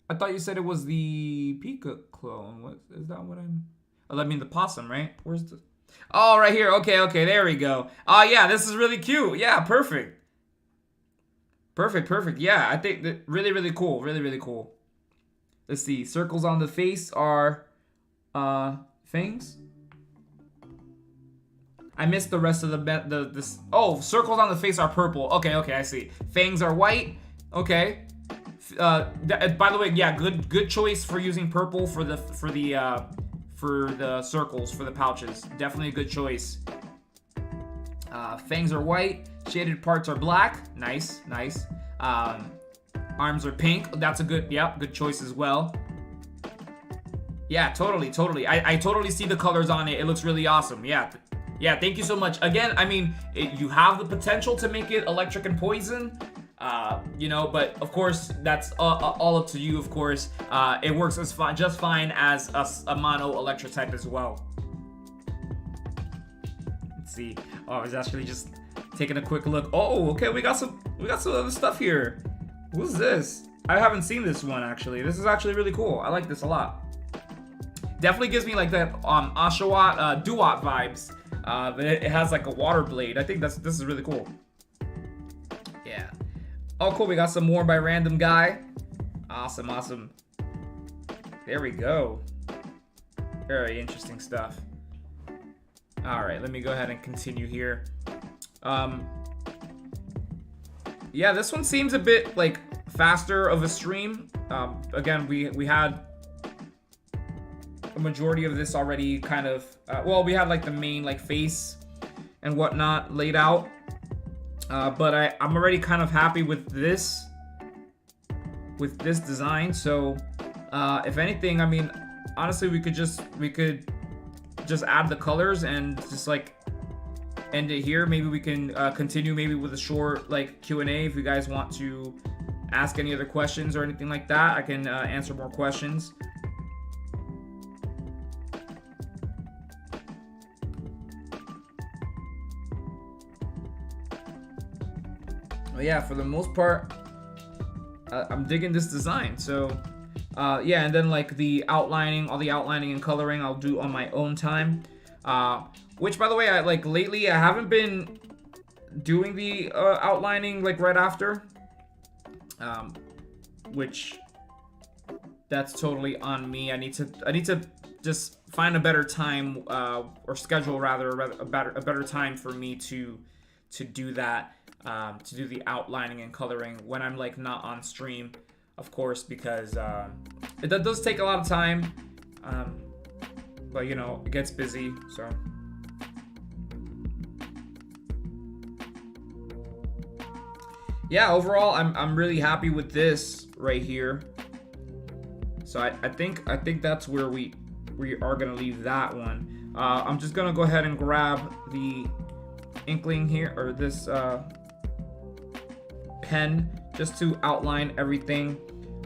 A: I thought you said it was the Pika clone. What is that? What I'm? Oh, I mean the possum, right? Where's the? Oh, right here. Okay, there we go. Oh yeah, this is really cute. Yeah, perfect. Perfect. Yeah, I think that really cool. Really cool. Let's see. Circles on the face are fangs. I missed the rest of this. Oh, circles on the face are purple. Okay, I see. Fangs are white. Okay. By the way, yeah, good choice for using purple for the circles, for the pouches. Definitely a good choice. Fangs are white. Shaded parts are black. Nice. Arms are pink. That's a good choice as well. Yeah, totally. I totally see the colors on it. It looks really awesome. Yeah, thank you so much. Again, I mean, you have the potential to make it electric and poison, but of course, that's all up to you, of course. It works just fine as a mono electric type as well. Let's see. Oh, I was actually just taking a quick look. Oh, okay, we got some other stuff here. Who's this? I haven't seen this one, actually. This is actually really cool. I like this a lot. Definitely gives me like that Oshawott Duat vibes. But it has like a water blade. I think this is really cool. Yeah. Oh, cool. We got some more by Random Guy. Awesome. There we go. Very interesting stuff. All right, let me go ahead and continue here. Yeah, this one seems a bit like faster of a stream. Again, we had a majority of this already kind of we had like the main like face and whatnot laid out, but I'm already kind of happy with this design. So if anything, I mean, honestly, we could just add the colors and just like end it here. Maybe we can continue maybe with a short like Q&A if you guys want to ask any other questions or anything like that. I can answer more questions. But yeah, for the most part, I'm digging this design. So yeah, and then like the outlining, all the outlining and coloring I'll do on my own time. Which, by the way, lately I haven't been doing the outlining like right after. Which that's totally on me. I need to just find a better time or schedule rather a better time for me to do that. to do the outlining and coloring when I'm like not on stream, of course, because it does take a lot of time, but you know, it gets busy, so. Yeah, overall, I'm really happy with this right here. So I think that's where we are gonna leave that one. I'm just gonna go ahead and grab the Inkling here, or this pen, just to outline everything,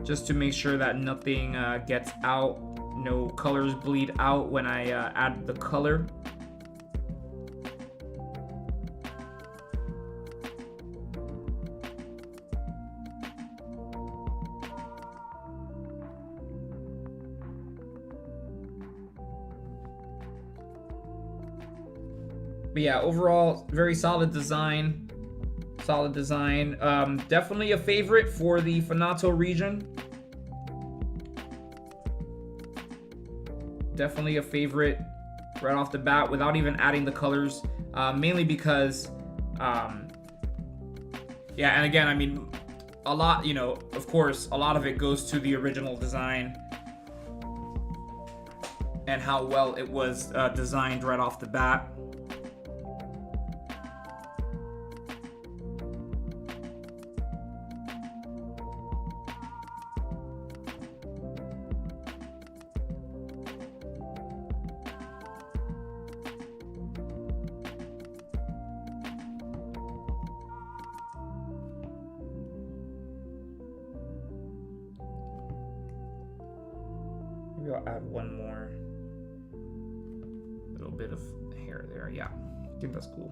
A: just to make sure that nothing gets out, no colors bleed out when I add the color. But yeah, overall, very solid design. Solid design. Definitely a favorite for the FANATO region. Definitely a favorite right off the bat without even adding the colors. Mainly because, yeah, and again, I mean, a lot, you know, of course, a lot of it goes to the original design and how well it was designed right off the bat. Maybe I'll add one more little bit of hair there. Yeah, I think that's cool.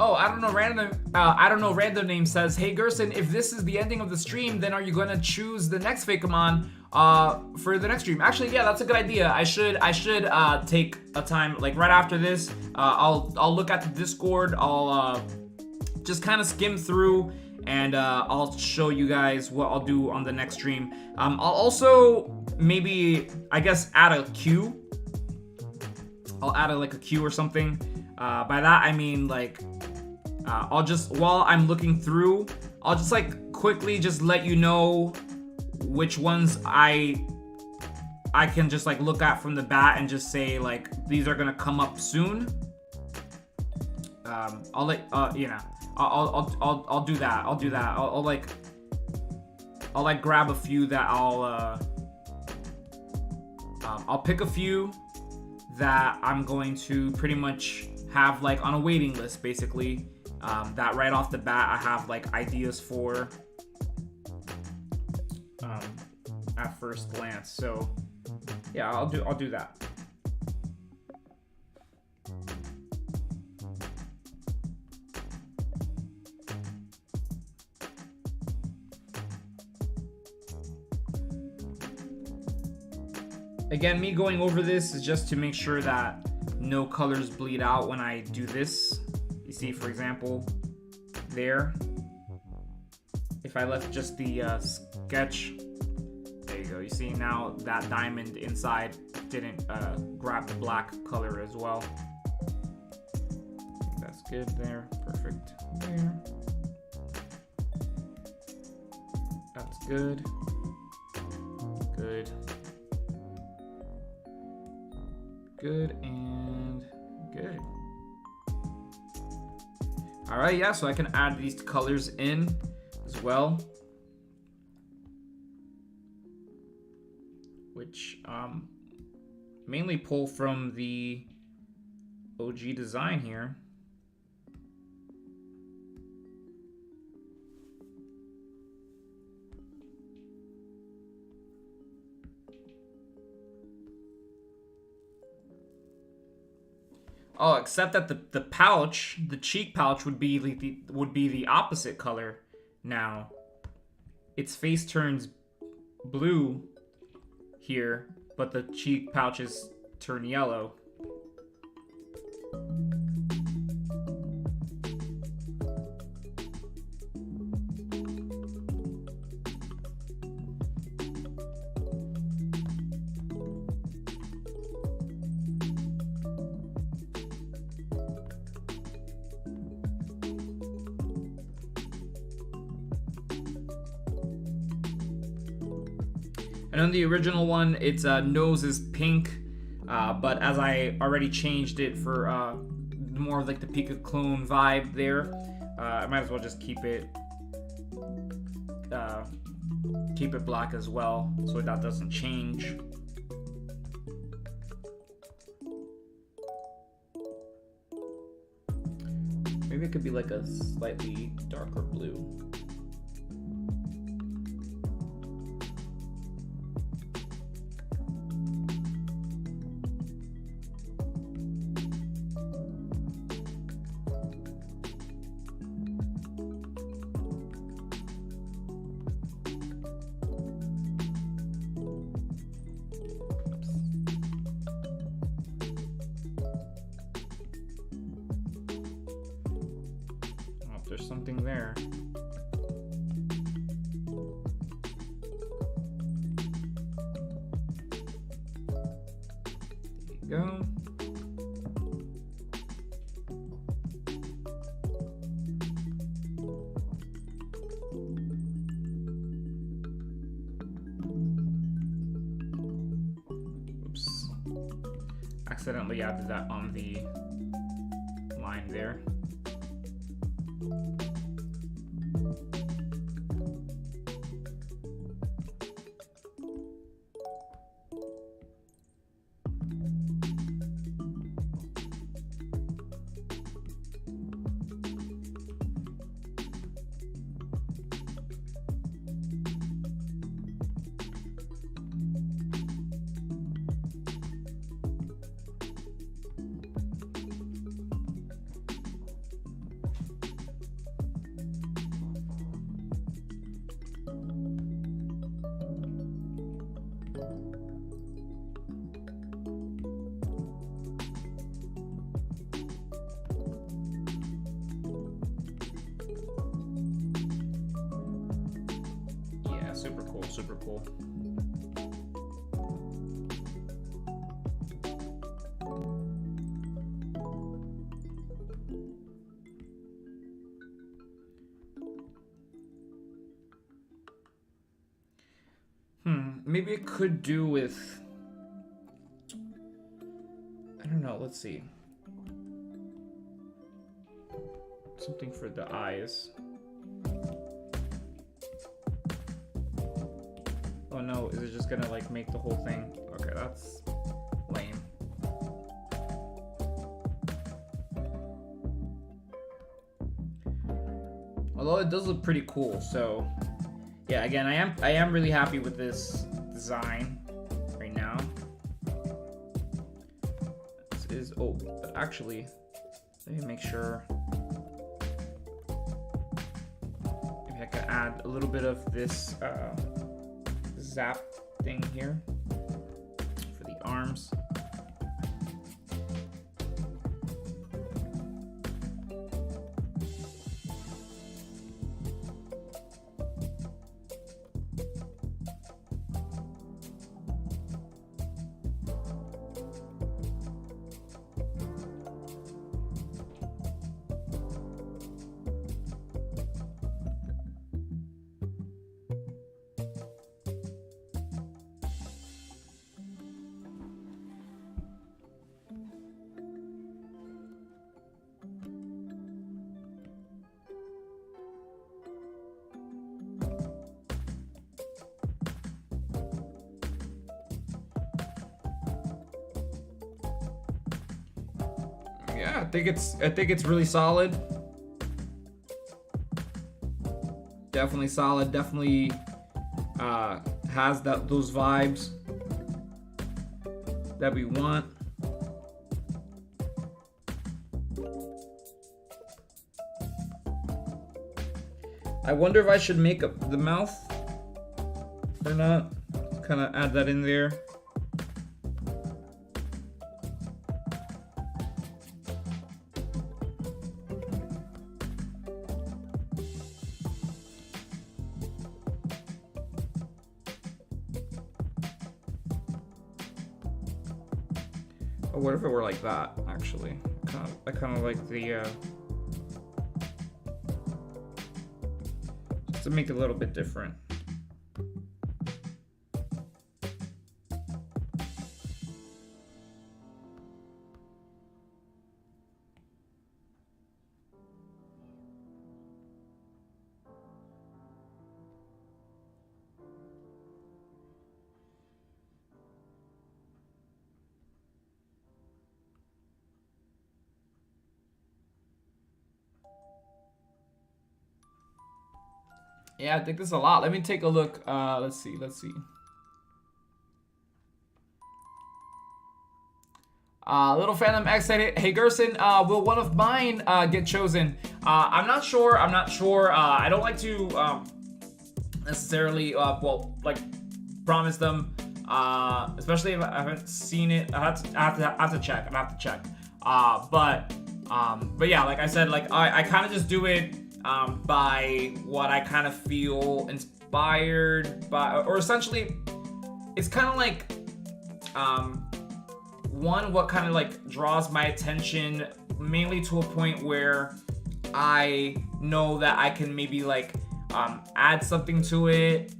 A: Oh, I don't know. Random name says, "Hey Gerson, if this is the ending of the stream, then are you gonna choose the next Fakemon for the next stream?" Actually, yeah, that's a good idea. I should take a time, like right after this. I'll look at the Discord. I'll just kind of skim through, and I'll show you guys what I'll do on the next stream. I'll also maybe, I guess, add a queue. I'll add like a queue or something. By that I mean like, I'll just, while I'm looking through, I'll just like quickly just let you know which ones I can just like look at from the bat and just say like, these are gonna come up soon. I'll let you know, I'll do that. I'll like grab a few that I'll pick a few that I'm going to pretty much have like on a waiting list, basically, that right off the bat I have like ideas for at first glance. So yeah, I'll do that. Again, me going over this is just to make sure that no colors bleed out when I do this. You see, for example, there, if I left just the sketch, there you go. You see now that diamond inside didn't grab the black color as well. That's good there, perfect there. That's good, good. Good and good. All right, yeah, so I can add these colors in as well, which mainly pull from the OG design here. Oh, except that the pouch, the cheek pouch would be the opposite color now. its face turns blue here, but the cheek pouches turn yellow. And on the original one, its nose is pink, but as I already changed it for more of like the Pika clone vibe there, I might as well just keep it black as well, so that doesn't change. Maybe it could be like a slightly darker blue. There's something there. There you go. Oops. Accidentally added that on the line there. Super cool, super cool. Maybe it could do with, I don't know, let's see. Something for the eyes. Oh no, is it just gonna like make the whole thing? Okay, that's lame. Although it does look pretty cool, so yeah, again, I am really happy with this design right now. This is, oh, but actually, let me make sure. Maybe I could add a little bit of this zap thing here for the arms. Yeah, I think it's really solid. Definitely solid. Definitely has those vibes that we want. I wonder if I should make the mouth or not. Kind of add that in there. Or what if it were like that, actually? I kind of like the, just to make it a little bit different. Yeah, I think this is a lot. Let me take a look. Let's see. Little Phantom X said, "Hey Gerson, will one of mine get chosen?" I'm not sure. I don't like to necessarily promise them, especially if I haven't seen it. I have to check. But yeah, like I said, like I kind of just do it by what I kind of feel inspired by, or essentially, it's kind of like what kind of like draws my attention, mainly to a point where I know that I can maybe like add something to it,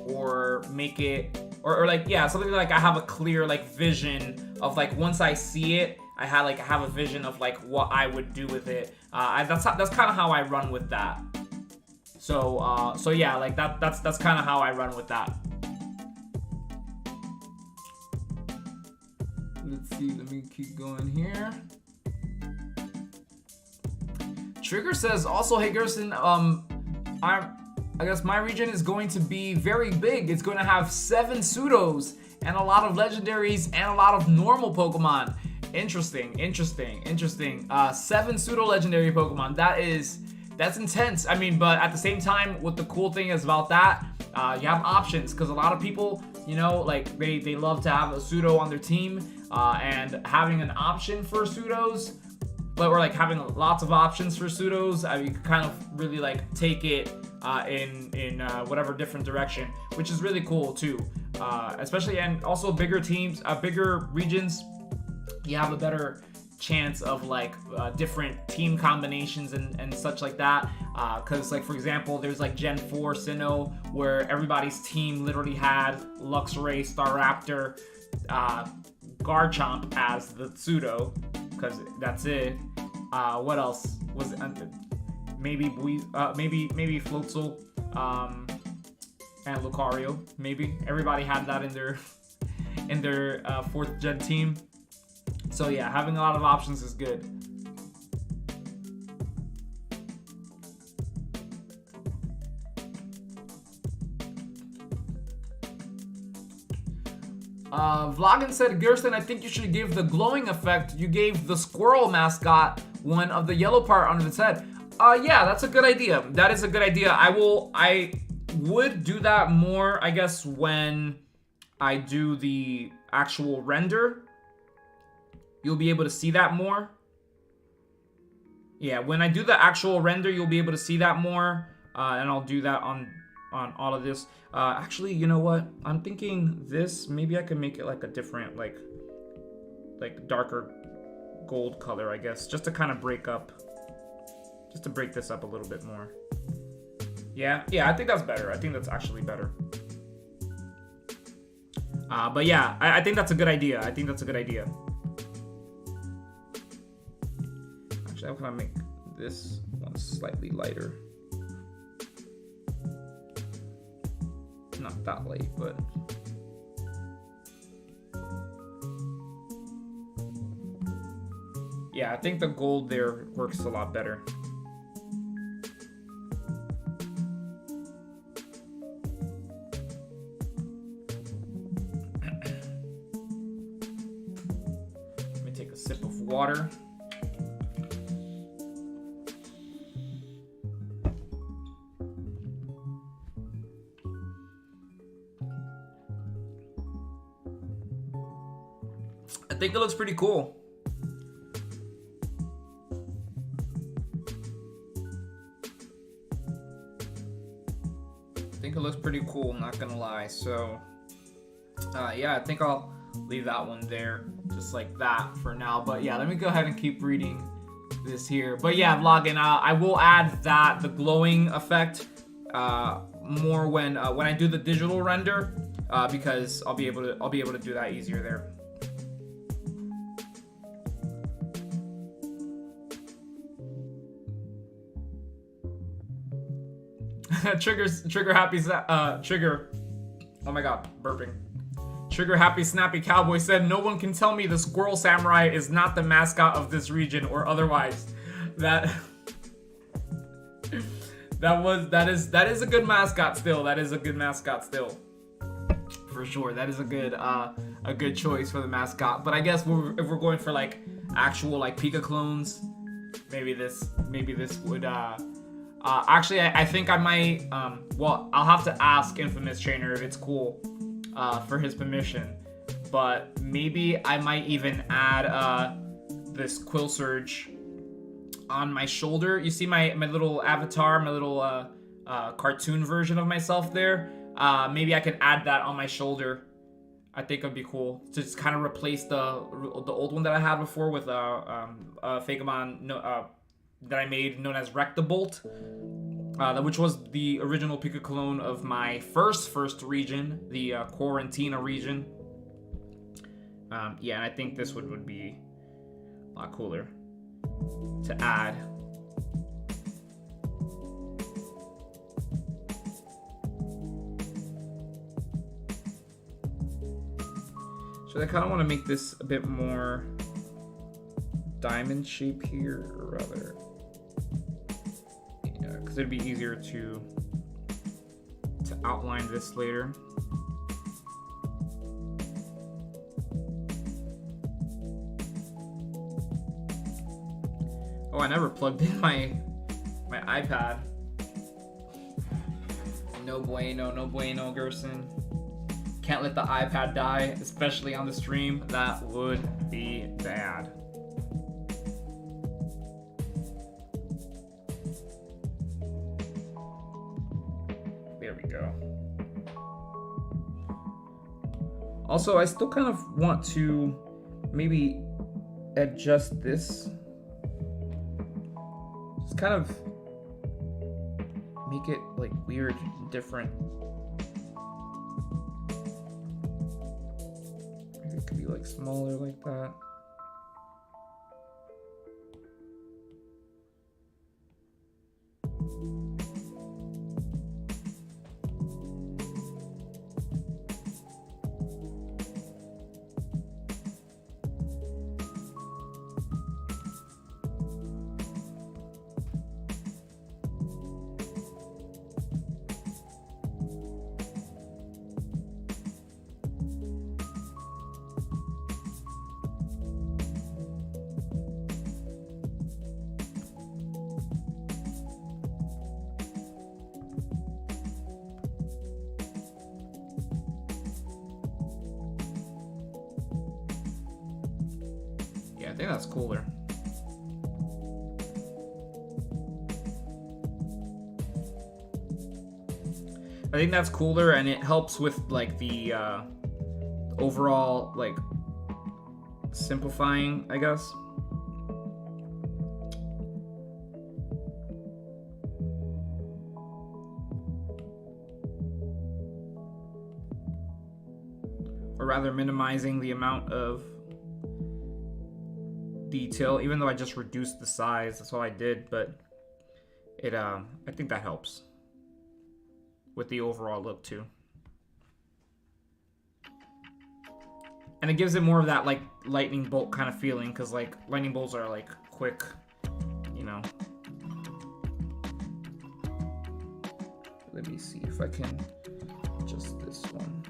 A: or make it, or like, yeah, something like I have a clear like vision of, like, once I see it, I have a vision of like what I would do with it. That's kind of how I run with that. So yeah, like that's kind of how I run with that. Let's see, let me keep going here. Trigger says also, "Hey Gerson, I guess my region is going to be very big. It's going to have 7 pseudos and a lot of legendaries and a lot of normal Pokemon." Interesting. 7 pseudo legendary Pokemon. That's intense. I mean, but at the same time, what the cool thing is about that, you have options, because a lot of people, you know, like they love to have a pseudo on their team, and having an option for pseudos, or like having lots of options for pseudos, you can kind of really like take it in whatever different direction, which is really cool too. Especially, and also bigger teams, bigger regions, you have a better chance of like different team combinations and such like that, because like, for example, there's like Gen 4 Sinnoh, where everybody's team literally had Luxray, Staraptor, Garchomp as the pseudo, because that's it. What else was it? Maybe Floatzel, and Lucario. Maybe everybody had that in their 4th gen team. So yeah, having a lot of options is good. Vloggin said, "Gerson, I think you should give the glowing effect you gave the squirrel mascot one of the yellow part on its head." Yeah, that's a good idea. That is a good idea. I would do that more, I guess, when I do the actual render. You'll be able to see that more. Yeah, when I do the actual render, you'll be able to see that more. And I'll do that on all of this. Actually, you know what? I'm thinking this, maybe I can make it like a different, like darker gold color, I guess. Just to kind of break this up a little bit more. Yeah, I think that's better. I think that's actually better. But yeah, I think that's a good idea. I'm gonna make this one slightly lighter. Not that light, but yeah, I think the gold there works a lot better. Let me take a sip of water. I think it looks pretty cool. I think it looks pretty cool, I'm not gonna lie. So yeah, I think I'll leave that one there just like that for now. But yeah, let me go ahead and keep reading this here. But yeah, Vlogging, I will add that the glowing effect more when I do the digital render, because I'll be able to do that easier there. Trigger happy Trigger. Oh my god, burping. Trigger happy snappy cowboy said, "No one can tell me the squirrel samurai is not the mascot of this region or otherwise." That is a good mascot still. That is a good mascot still. For sure. That is a good choice for the mascot. But I guess if we're going for like actual like Pika clones, maybe this would actually, I think I might, well, I'll have to ask Infamous Trainer if it's cool, for his permission, but maybe I might even add, this Quill Surge on my shoulder. You see my little avatar, my little, cartoon version of myself there? Maybe I can add that on my shoulder. I think it'd be cool to just kind of replace the old one that I had before with, Fakemon, that I made known as Rectabolt, which was the original Pika clone of my first region, the Quarantina region. Yeah, and I think this would be a lot cooler to add. So I kind of want to make this a bit more diamond shape here, or rather, yeah, because it'd be easier to outline this later. Oh, I never plugged in my iPad. No bueno, Gerson. Can't let the iPad die, especially on the stream. That would be bad. There we go. Also, I still kind of want to maybe adjust this. Just kind of make it like weird, different. Maybe it could be like smaller like that. I think that's cooler. I think that's cooler, and it helps with like the overall like simplifying, I guess. Or rather minimizing the amount of detail, even though I just reduced the size. That's all I did, but it I think that helps with the overall look too, and it gives it more of that like lightning bolt kind of feeling, because like lightning bolts are like quick, you know. Let me see if I can adjust this one.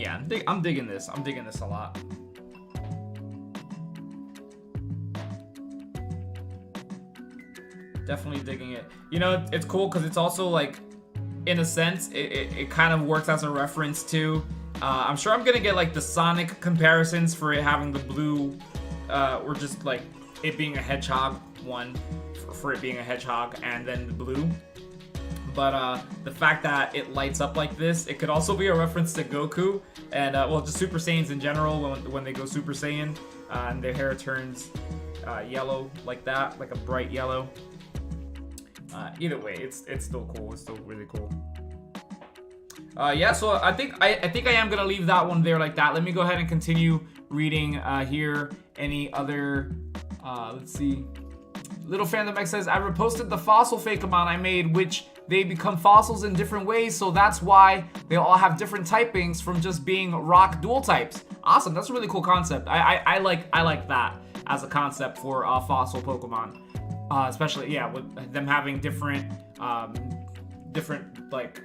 A: yeah, I'm digging this. I'm digging this a lot. Definitely digging it. You know, it's cool because it's also like, in a sense, it kind of works as a reference to. I'm sure I'm gonna get like the Sonic comparisons for it having the blue, or just like it being a hedgehog one, for it being a hedgehog, and then the blue. But the fact that it lights up like this, it could also be a reference to Goku and well, just Super Saiyans in general when they go Super Saiyan and their hair turns yellow like that, like a bright yellow. Either way, it's still cool. It's still really cool. Yeah, so I think I am gonna leave that one there like that. Let me go ahead and continue reading here. Any other? Let's see. Little Fandom X says, I reposted the fossil Fakemon I made, which they become fossils in different ways, so that's why they all have different typings from just being rock dual types. Awesome, that's a really cool concept. I like that as a concept for fossil Pokemon. Especially, yeah, with them having different like,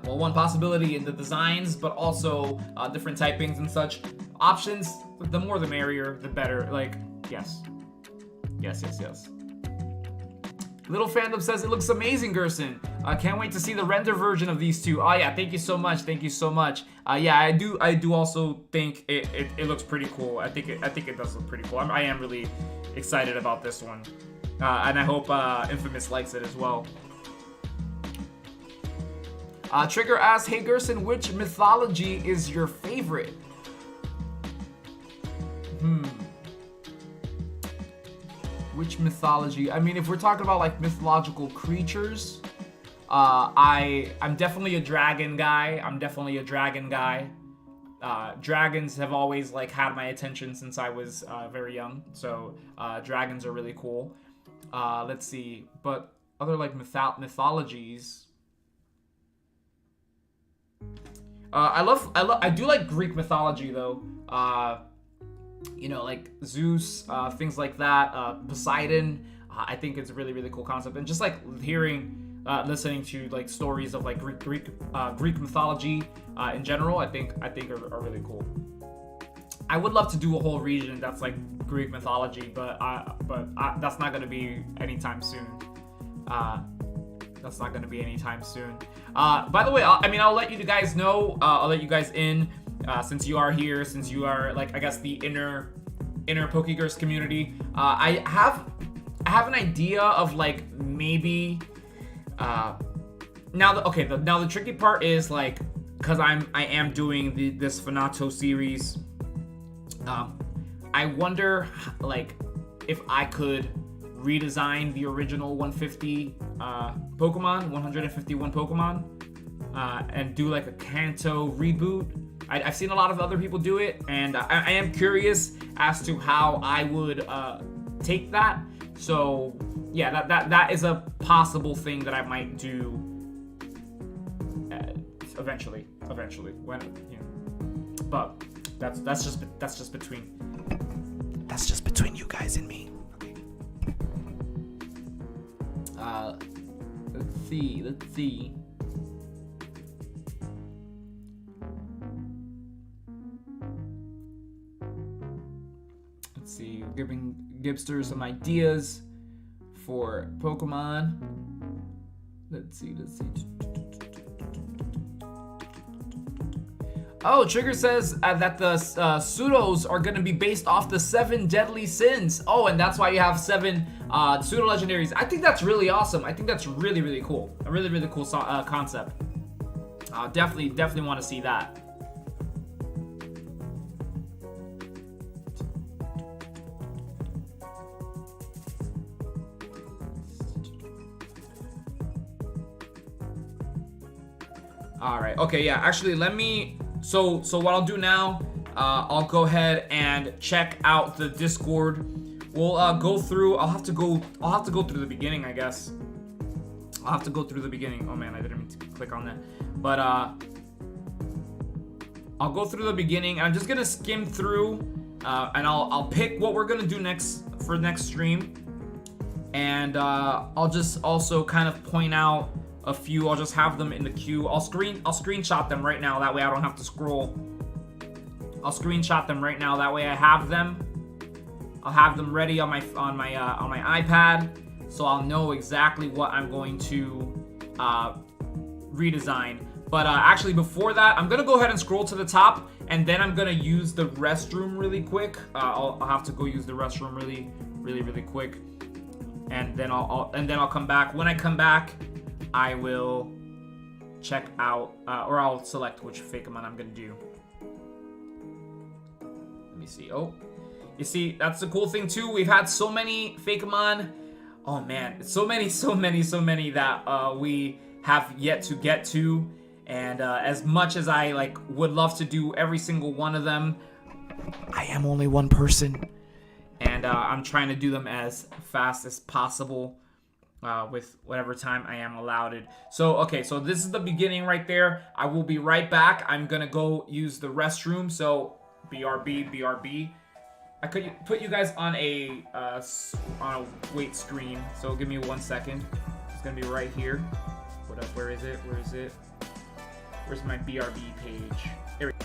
A: well, one possibility in the designs, but also different typings and such options. The more the merrier, the better. Like, yes. Little Fandom says, it looks amazing, Gerson. Can't wait to see the render version of these two. Oh yeah, thank you so much. Yeah, I do also think it looks pretty cool. I think it does look pretty cool. I am really excited about this one, and I hope Infamous likes it as well. Trigger asks, hey Gerson, which mythology is your favorite? Which mythology? I mean, if we're talking about like mythological creatures, I'm definitely a dragon guy. Dragons have always like had my attention since I was very young, so dragons are really cool. Let's see, but other like mythologies. I do like Greek mythology though. You know, like Zeus, things like that. Poseidon. I think it's a really, really cool concept, and just like listening to like stories of like Greek mythology in general, I think are really cool. I would love to do a whole region that's like Greek mythology, but that's not gonna be anytime soon. By the way, I'll let you guys know. I'll let you guys in, since you are here, since you are like, I guess, the inner Pokegerse community. I have an idea of like maybe. Now the tricky part is like, because I am doing this FANATO series. I wonder like if I could redesign the original 150 Pokemon, 151 Pokemon, and do like a Kanto reboot. I've seen a lot of other people do it, and I am curious as to how I would take that. So yeah, that is a possible thing that I might do eventually when, you know. But that's just between you guys and me. Okay. Let's see. Let's see. Giving Gibster some ideas for Pokemon. Let's see. Oh, Trigger says that the pseudos are going to be based off the 7 deadly sins. Oh, and that's why you have 7 pseudo legendaries. I think that's really awesome. I think that's really, really cool. A really, really cool concept. Definitely want to see that. All right. Okay. Yeah. Actually, let me. So what I'll do now, I'll go ahead and check out the Discord. We'll go through. I'll have to go through the beginning, I guess. I'll have to go through the beginning. Oh man, I didn't mean to click on that. But I'll go through the beginning. I'm just gonna skim through, and I'll pick what we're gonna do next for next stream, and I'll just also kind of point out a few. I'll just have them in the queue. I'll screenshot them right now. That way I don't have to scroll. I'll screenshot them right now. That way I have them. I'll have them ready on my iPad, so I'll know exactly what I'm going to redesign. But actually, before that, I'm gonna go ahead and scroll to the top, and then I'm gonna use the restroom really quick. I'll have to go use the restroom really quick, and then I'll come back. When I come back, I will check out, or I'll select which Fakemon I'm gonna do. Let me see. Oh, you see, that's the cool thing too. We've had so many Fakemon. Oh man, so many that we have yet to get to. And as much as I would love to do every single one of them, I am only one person, and I'm trying to do them as fast as possible with whatever time I am allowed. So okay, so this is the beginning right there. I will be right back. I'm gonna go use the restroom. So BRB. I could put you guys on a wait screen. So give me 1 second. It's gonna be right here. What up? Where is it? Where's my BRB page? There we go.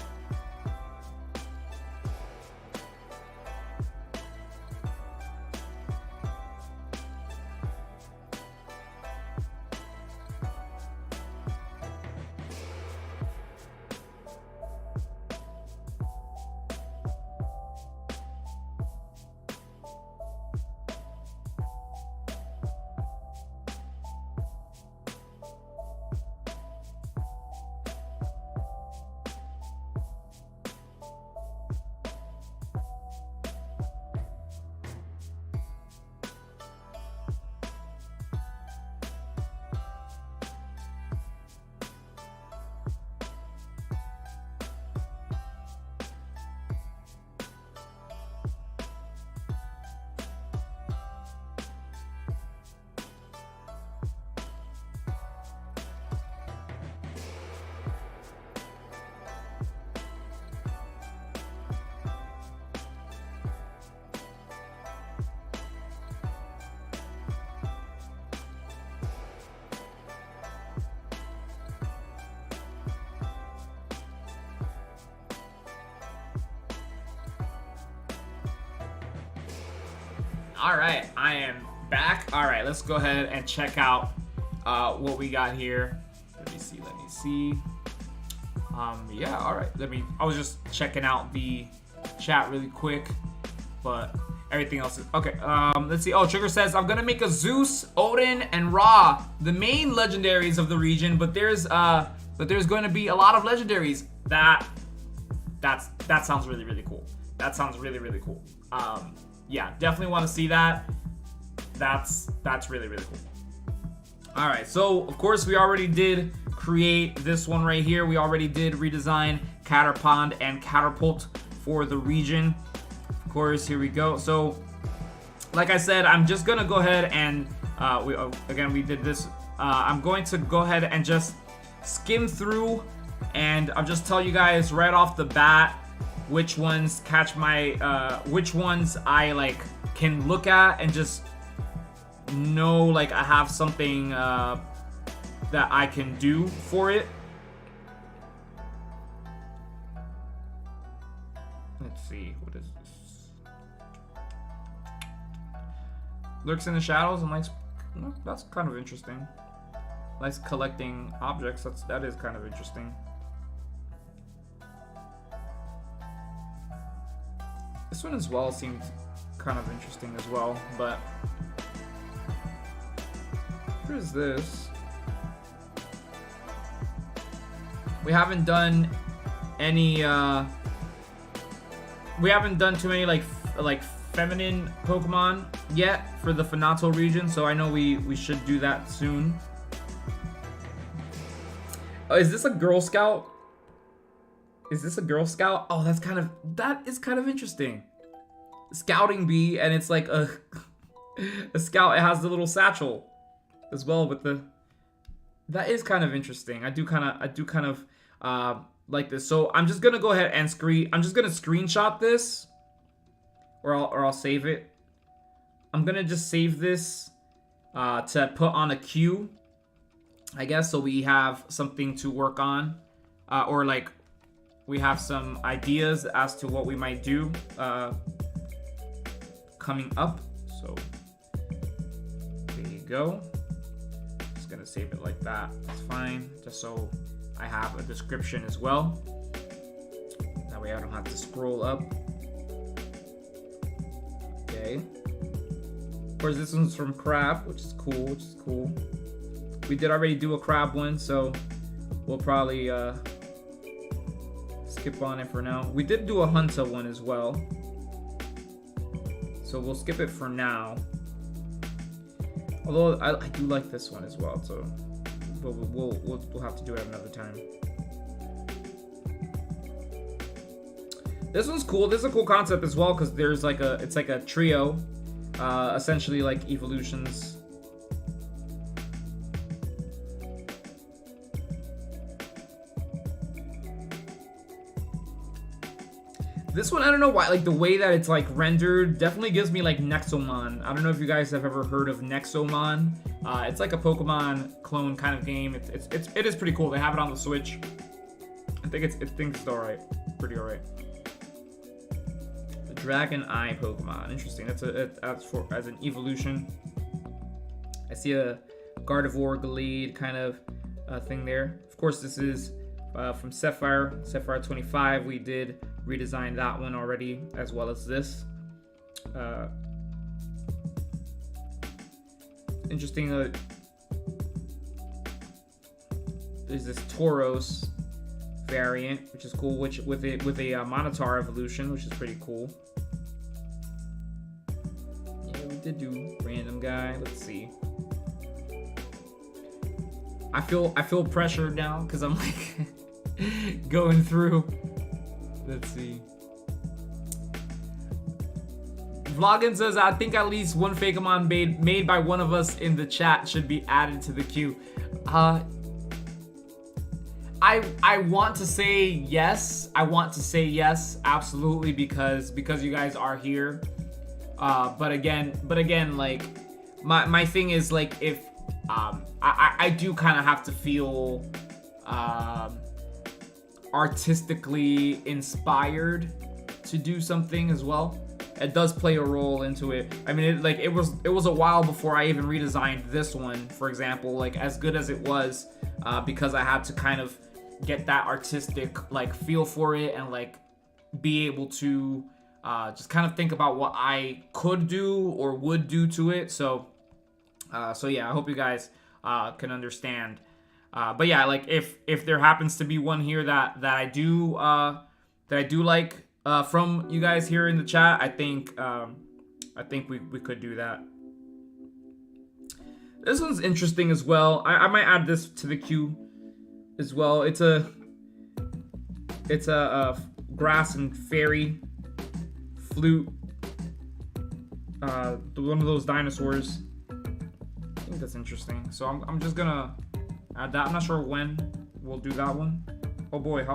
A: All right, I am back. All right, let's go ahead and check out what we got here. Let me see. Yeah, all right. I was just checking out the chat really quick, but everything else is okay. Let's see. Oh, Trigger says I'm gonna make a Zeus, Odin, and Ra, the main legendaries of the region, but there's going to be a lot of legendaries. That sounds really cool. That sounds really cool. Yeah, definitely want to see that. That's really cool. All right, so of course we already did create this one right here. We already did redesign Caterpond and Catapult for the region. Of course, here we go. So, like I said, I'm just gonna go ahead and we did this. I'm going to go ahead and just skim through, and I'll just tell you guys right off the bat which ones catch my which ones I can look at and just know I have something that I can do for it. Let's see, what is this? Lurks in the shadows and likes, that's kind of interesting. Likes collecting objects. That is kind of interesting. This one as well seemed kind of interesting as well, but what is this? We haven't done any we haven't done too many like feminine Pokemon yet for the FANATO region, so I know we should do that soon. Oh, is this a Girl Scout? Is this a Girl Scout? Oh, that is kind of interesting. Scouting bee, and it's like a scout. It has the little satchel as well with the. That is kind of interesting. I do kind of like this. So I'm just gonna go ahead and I'm just gonna screenshot this, or I'll save it. I'm gonna just save this to put on a queue. I guess. So we have something to work on, or like we have some ideas as to what we might do coming up. So there you go. Just gonna save it like that. That's fine. Just so I have a description as well. That way I don't have to scroll up. Okay. Of course, this one's from Crab, which is cool. We did already do a Crab one, so we'll probably skip on it for now. We did do a Hunter one as well, so we'll skip it for now. Although I do like this one as well, so but we'll have to do it another time. This one's cool. This is a cool concept as well because there's like it's like a trio, essentially like evolutions. This one, I don't know why, like the way that it's like rendered definitely gives me like Nexomon. I don't know if you guys have ever heard of Nexomon. It's like a Pokemon clone kind of game. It is pretty cool. They have it on the Switch. I think it's alright, pretty alright. The Dragon Eye Pokemon, interesting. That's as an evolution. I see a Gardevoir Glade kind of thing there. Of course, this is from Sapphire 25. We did redesign that one already, as well as this. Interesting. There's this Tauros variant, which is cool, which with a Monitar evolution, which is pretty cool. Yeah, we did do random guy. Let's see. I feel pressured now because I'm like going through. Let's see. Vloggin says, I think at least one Fakemon made by one of us in the chat should be added to the queue. I want to say yes. I want to say yes, absolutely, because you guys are here. But again, like my thing is like if I do kind of have to feel artistically inspired to do something as well. It does play a role into it. I mean, it was a while before I even redesigned this one, for example, like as good as it was, because I had to kind of get that artistic like feel for it and like be able to just kind of think about what I could do or would do to it. So yeah, I hope you guys can understand. But yeah, like if there happens to be one here that I do like from you guys here in the chat, I think we could do that. This one's interesting as well. I might add this to the queue as well. It's a grass and fairy flute. One of those dinosaurs. I think that's interesting. So I'm just gonna add that. I'm not sure when we'll do that one. Oh boy,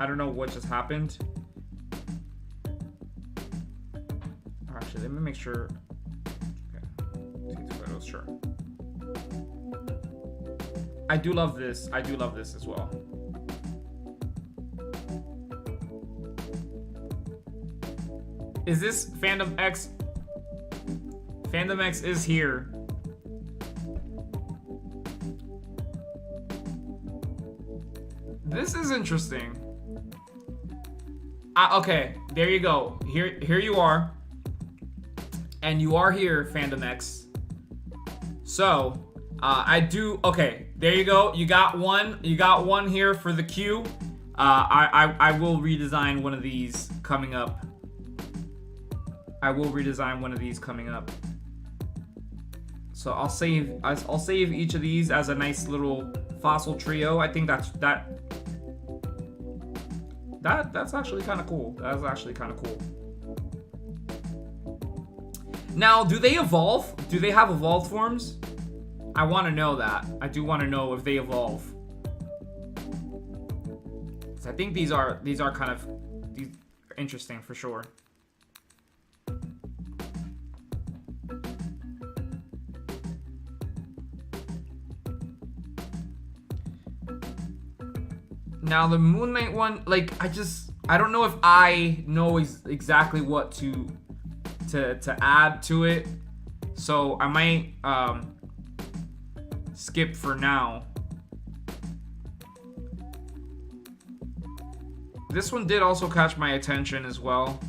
A: I don't know what just happened. Actually, let me make sure. Okay, take the photos, sure. I do love this. I do love this as well. Is this Fandom X? Fandom X is here. This is interesting. Okay, there you go. Here you are. And you are here, Fandom X. So, okay, there you go. You got one here for the queue. I will redesign one of these coming up. So I'll save each of these as a nice little fossil trio. I think that's actually kind of cool. That's actually kind of cool. Now, do they evolve? Do they have evolved forms? I want to know that. I do want to know if they evolve. So I think these are kind of interesting for sure. Now the Moon Knight one, like, I don't know if I know exactly what to add to it, so I might skip for now. This one did also catch my attention as well.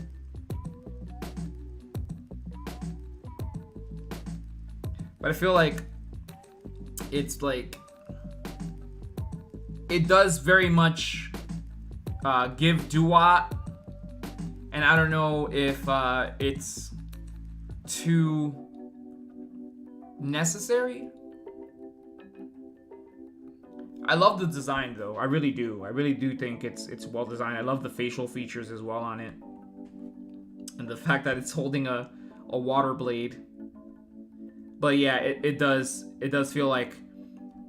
A: But I feel like it's like, it does very much give Duat, and I don't know if it's too necessary. I love the design though. I really do. I really do think it's well designed. I love the facial features as well on it, and the fact that it's holding a water blade. But yeah, it does feel like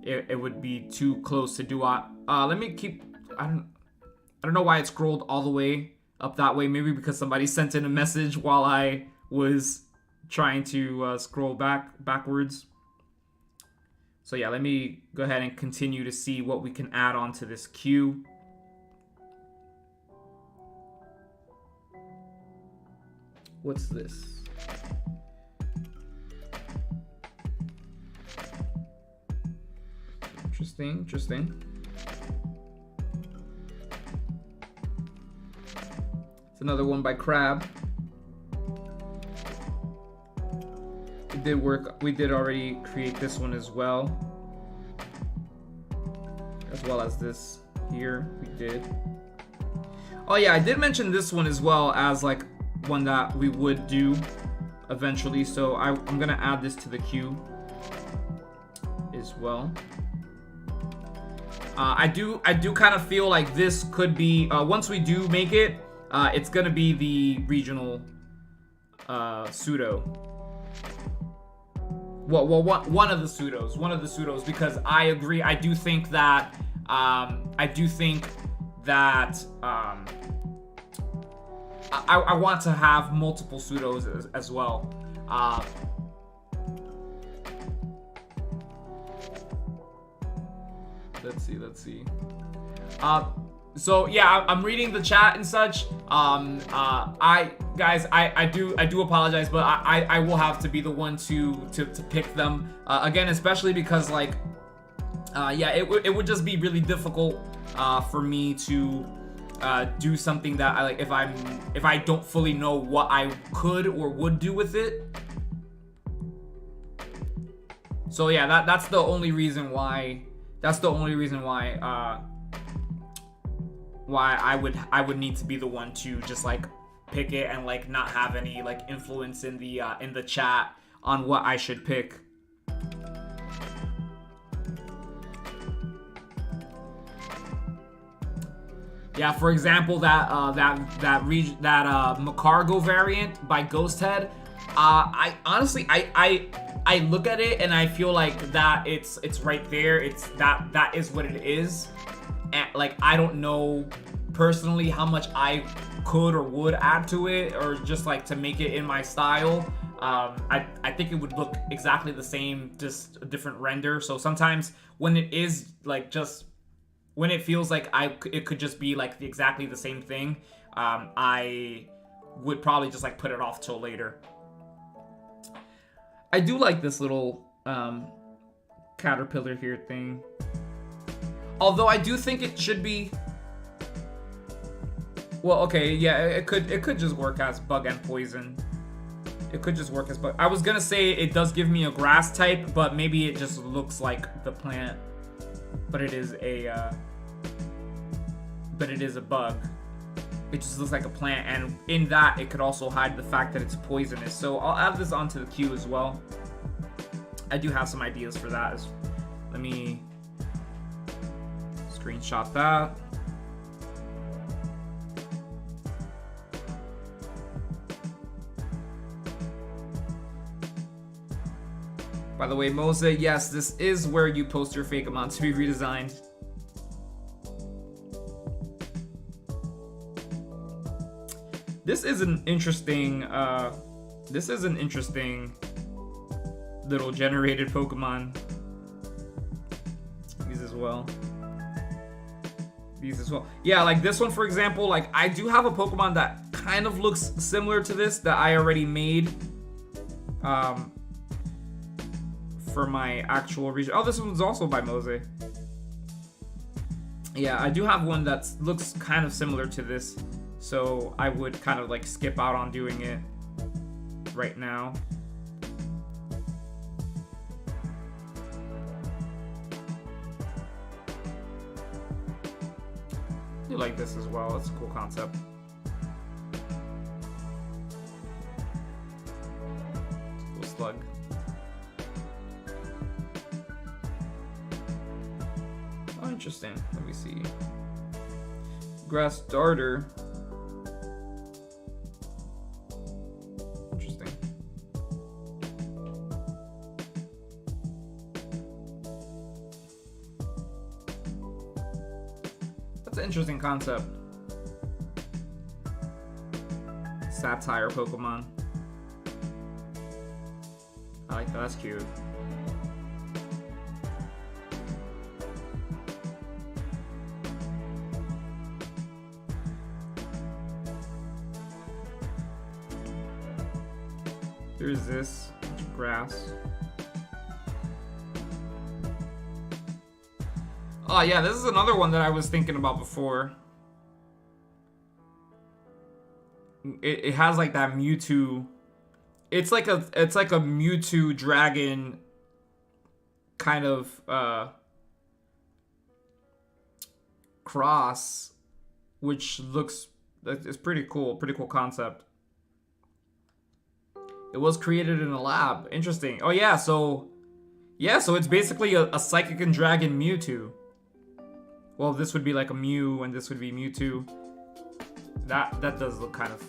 A: it would be too close to Duat. Let me keep. I don't know why it scrolled all the way up that way. Maybe because somebody sent in a message while I was trying to scroll backwards. So yeah, let me go ahead and continue to see what we can add onto this queue. What's this? Interesting. It's another one by Crab. It did work. We did already create this one as well. As well as this here, we did. Oh yeah, I did mention this one as well as like one that we would do eventually. So I'm gonna add this to the queue as well. I do kind of feel like this could be, once we do make it, it's gonna be the regional pseudo. Well, one of the pseudos, because I agree. I do think that I want to have multiple pseudos as well. Let's see. So yeah, I'm reading the chat and such. I do apologize, but I will have to be the one to pick them again, especially because like yeah, it would just be really difficult for me to do something that I like if I don't fully know what I could or would do with it. So yeah, that's the only reason why. Why I would need to be the one to just like pick it and like not have any like influence in the chat on what I should pick. Yeah, for example, that Macargo variant by Ghosthead. I honestly I look at it and I feel like that it's right there. It's that is what it is. And like I don't know personally how much I could or would add to it, or just like to make it in my style. I think it would look exactly the same, just a different render. So sometimes when it is like just when it feels like it could just be like exactly the same thing, I would probably just like put it off till later. I do like this little caterpillar here thing. Although I do think it should be. Well, okay, yeah, it could just work as bug and poison. It could just work as bug. I was gonna say it does give me a grass type, but maybe it just looks like the plant. But it is a bug. It just looks like a plant, and in that it could also hide the fact that it's poisonous. So I'll add this onto the queue as well. I do have some ideas for that. Let me screenshot that. By the way, Mose, yes, this is where you post your Fakemon to be redesigned. This is an interesting little generated Pokemon. These as well. these as well. Yeah, like this one, for example, like I do have a Pokemon that kind of looks similar to this that I already made for my actual region. Oh, this one's also by Mose. Yeah, I do have one that looks kind of similar to this, so I would kind of like skip out on doing it right now. I do like this as well. It's a cool concept. It's a cool slug. Oh, interesting. Let me see. Grass darter. Interesting. That's an interesting concept. Satire Pokemon. I like that. That's cute. There's this grass. Oh yeah, this is another one that I was thinking about before. It has like that Mewtwo. It's like a Mewtwo dragon kind of cross, which looks, it's pretty cool. Pretty cool concept. It was created in a lab. Interesting. Oh yeah, so it's basically a Psychic and Dragon Mewtwo. Well, this would be like a Mew, and this would be Mewtwo. That does look kind of.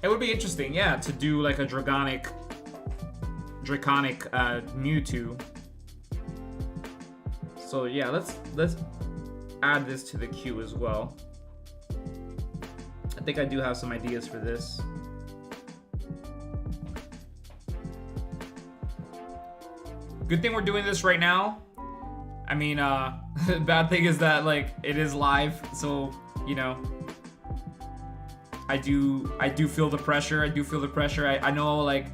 A: It would be interesting, yeah, to do like a draconic Mewtwo. So yeah, let's add this to the queue as well. I think I do have some ideas for this. Good thing we're doing this right now. I mean, bad thing is that like it is live, so you know, I do feel the pressure. I know like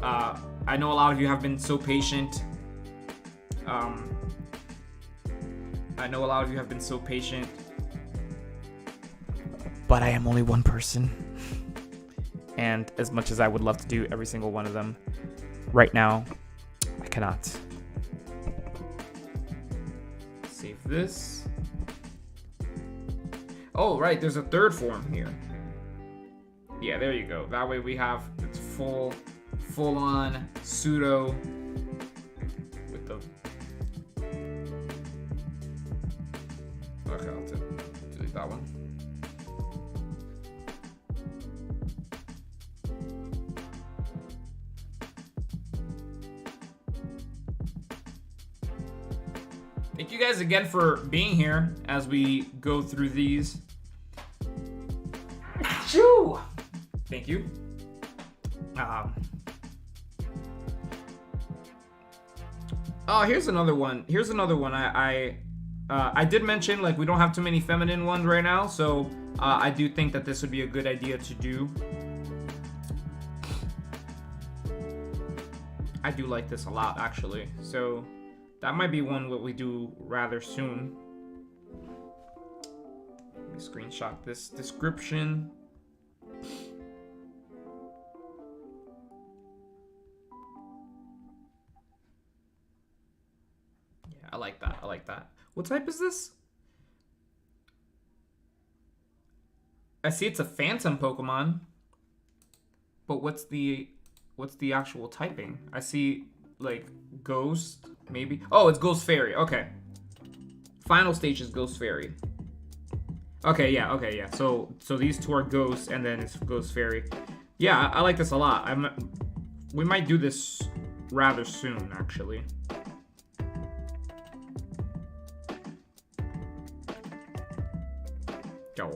A: I know a lot of you have been so patient. But I am only one person. And as much as I would love to do every single one of them, right now, I cannot. Save this. Oh, right, there's a third form here. Yeah, there you go. That way we have it's full on pseudo with the. Okay, I'll delete that one. Thank you guys again for being here as we go through these. Shoo! Thank you. Oh, here's another one. I did mention like we don't have too many feminine ones right now, so I do think that this would be a good idea to do. I do like this a lot, actually. So that might be one that we do rather soon. Let me screenshot this description. Yeah, I like that. What type is this? I see it's a phantom Pokemon. But what's the actual typing? I see like ghost, maybe. Oh, it's Ghost Fairy. Okay. Final stage is Ghost Fairy. Okay, yeah. So these two are ghosts, and then it's Ghost Fairy. Yeah, I like this a lot. We might do this rather soon, actually. Go.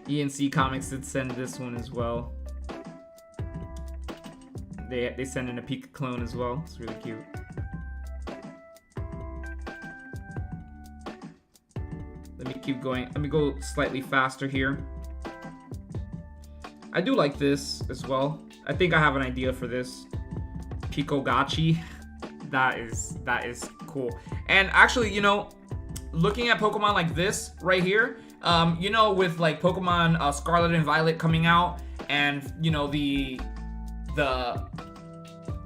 A: ENC Comics did send this one as well. They send in a Pika clone as well. It's really cute. keep going. Let me go slightly faster here. I do like this as well. I think I have an idea for this. Pikogachi. That is cool. And actually, you know, looking at Pokemon like this right here, you know, with like Pokemon Scarlet and Violet coming out, and you know the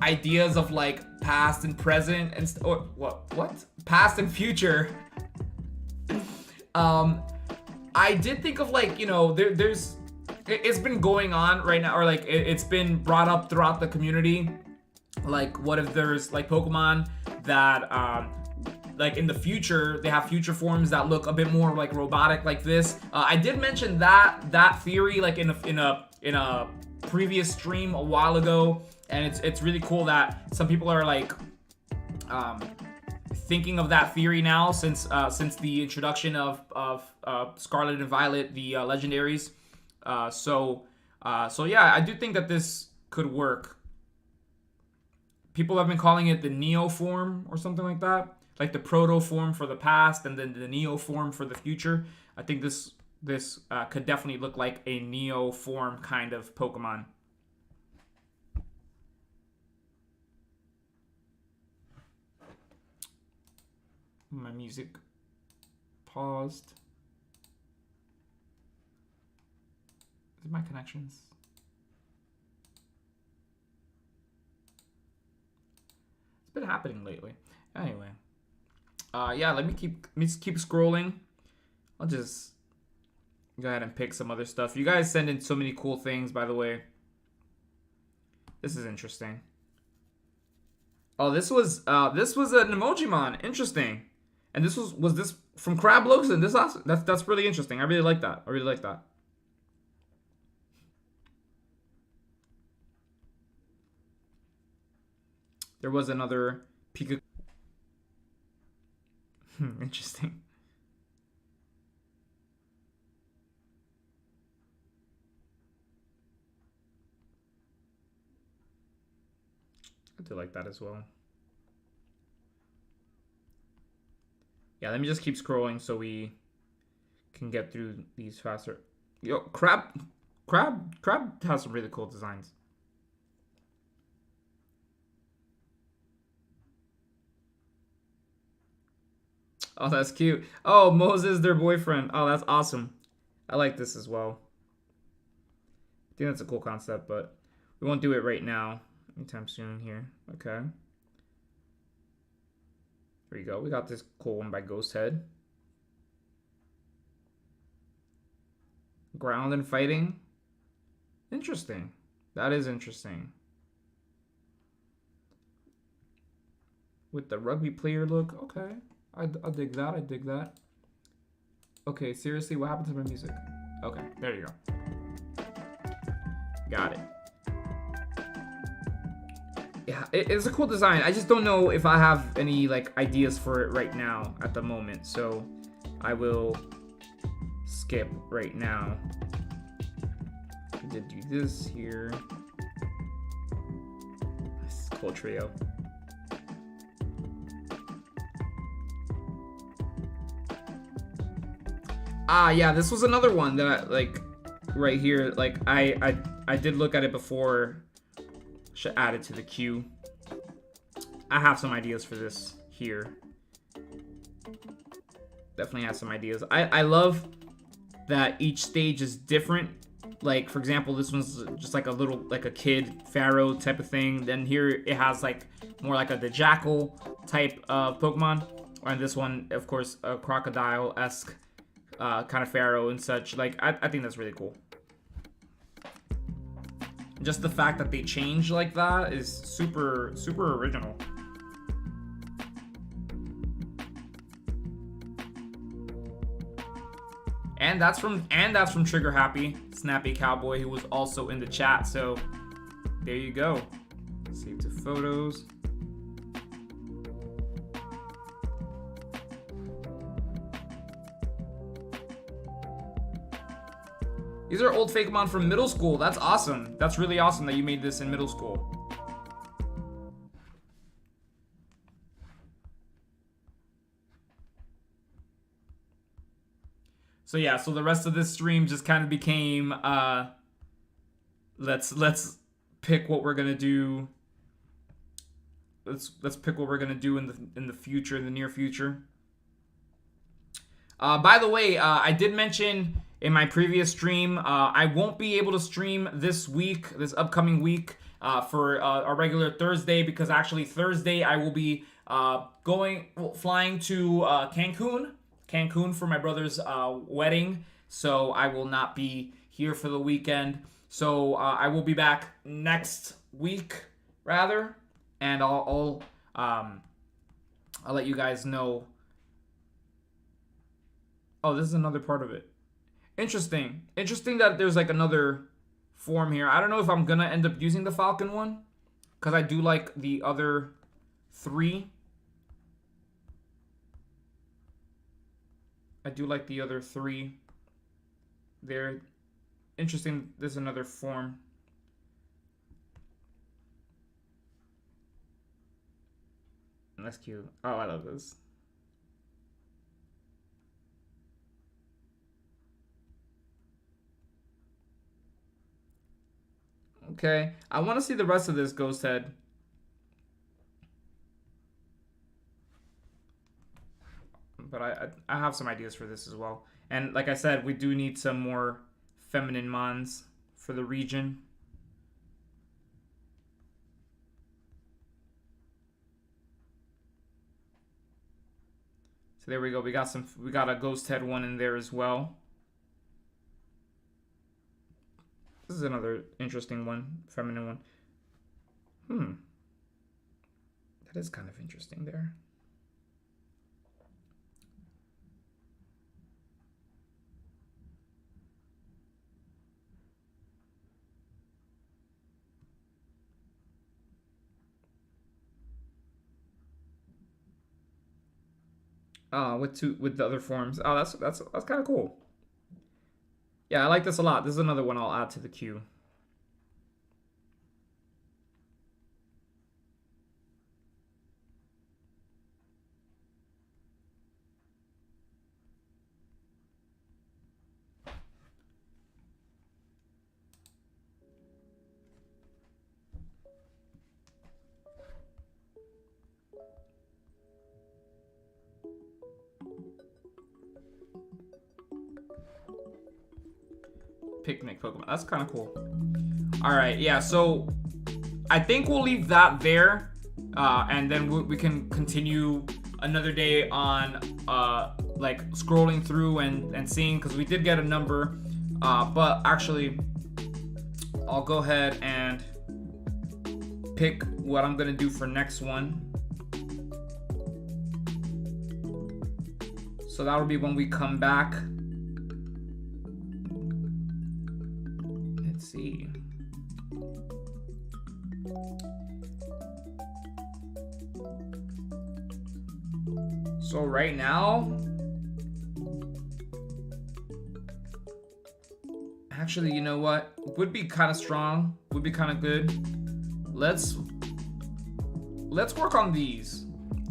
A: ideas of like past and present and or what past and future. I did think of like, you know, it's been going on right now, or like it's been brought up throughout the community. Like, what if there's like Pokemon that like in the future they have future forms that look a bit more like robotic like this. I did mention that theory like in a previous stream a while ago, and it's really cool that some people are like thinking of that theory now since the introduction of Scarlet and Violet, the legendaries. So yeah, I do think that this could work. People have been calling it the Neo form or something like that, like the Proto form for the past and then the Neo form for the future. I think this could definitely look like a Neo form kind of Pokemon. My music paused. Is it my connections? It's been happening lately. Anyway, yeah. Let me keep scrolling. I'll just go ahead and pick some other stuff. You guys send in so many cool things, by the way. This is interesting. Oh, this was an Emojimon. Interesting. And this was this from Crab Looks, and that's really interesting. I really like that. I really like that. There was another Pika. Interesting. I do like that as well. Yeah, let me just keep scrolling so we can get through these faster. Yo, Crab has some really cool designs. Oh, that's cute. Oh, Moses, their boyfriend. Oh, that's awesome. I like this as well. I think that's a cool concept, but we won't do it right now. Anytime soon here. Okay. There you go. We got this cool one by Ghost Head. Ground and fighting. Interesting. That is interesting. With the rugby player look. Okay. I dig that. I dig that. Okay, seriously, what happened to my music? Okay, there you go. Got it. Yeah, it's a cool design. I just don't know if I have any like ideas for it right now at the moment, so I will skip right now. I did do this here. This is a cool trio. Ah, yeah, this was another one that I, like right here. Like I did look at it before. Should add it to the queue. I have some ideas for this here. Definitely have some ideas. I love that each stage is different. Like, for example, this one's just like a little, like a kid pharaoh type of thing. Then here it has like more like the jackal type of Pokemon. And this one, of course, a crocodile-esque kind of pharaoh and such. Like, I think that's really cool. Just the fact that they change like that is super, super original. And that's from Trigger Happy, Snappy Cowboy, who was also in the chat. So there you go. Save to photos. These are old Fakemon from middle school. That's awesome. That's really awesome that you made this in middle school. So yeah, so the rest of this stream just kind of became let's pick what we're gonna do. Let's pick what we're gonna do in the future, in the near future. By the way, I did mention in my previous stream, I won't be able to stream this upcoming week, for a regular Thursday, because actually Thursday I will be flying to Cancun for my brother's wedding. So I will not be here for the weekend. So I will be back next week, rather, and I'll let you guys know. Oh, this is another part of it. Interesting that there's like another form here. I don't know if I'm gonna end up using the Falcon one, because I do like the other 3. I do like the other 3. They're interesting. There's another form. That's cute. Oh, I love this. Okay, I want to see the rest of this ghost head. But I have some ideas for this as well. And like I said, we do need some more feminine mons for the region. So there we go. We got a ghost head one in there as well. This is another interesting one, feminine one. That is kind of interesting there. With the other forms. Oh, that's kind of cool. Yeah, I like this a lot. This is another one I'll add to the queue. Picnic Pokemon. That's kind of cool. All right, yeah. So I think we'll leave that there, and then we can continue another day on like scrolling through and seeing, because we did get a number. But actually, I'll go ahead and pick what I'm gonna do for next one. So that'll be when we come back. Let's see. So right now, actually, you know what? Would be kind of strong. Would be kind of good. Let's work on these.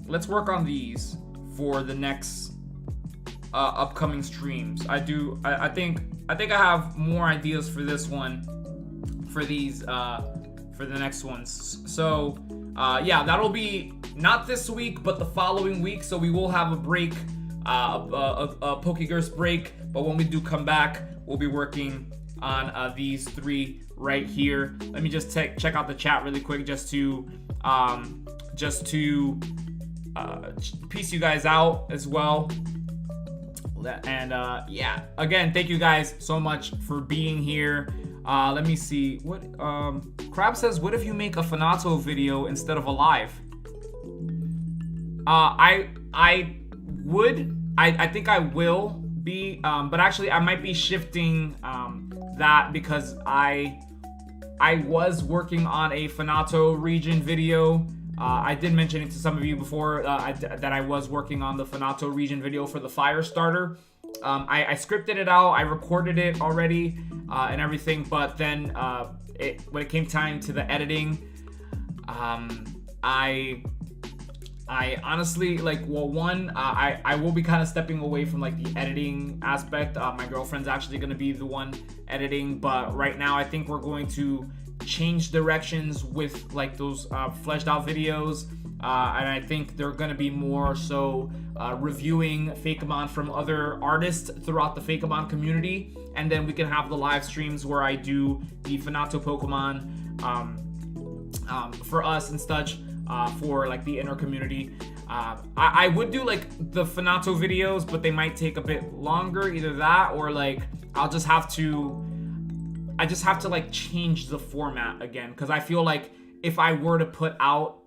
A: Let's work on these for the next upcoming streams. I think I have more ideas for this one, for these for the next ones. So yeah, that'll be not this week but the following week. So we will have a break, a Pokegerse break. But when we do come back, we'll be working on these 3 right here. Let me just check out the chat really quick, just to piece you guys out as well. And yeah, again, thank you guys so much for being here. Let me see what Crab says. What if you make a FANATO video instead of a live? I think I will be, but actually I might be shifting that, because I was working on a FANATO region video. I did mention it to some of you before, that I was working on the FANATO region video for the fire starter. I scripted it out, I recorded it already, and everything, but then when it came time to the editing, I I honestly like, well, one, I will be kind of stepping away from like the editing aspect. My girlfriend's actually going to be the one editing, but right now I think we're going to change directions with like those fleshed out videos, and I think they're going to be more so reviewing Fakemon from other artists throughout the Fakemon community, and then we can have the live streams where I do the FANATO Pokémon for us and such. For like the inner community. I would do like the FANATO videos, but they might take a bit longer, either that or like I just have to like change the format again, because I feel like if I were to put out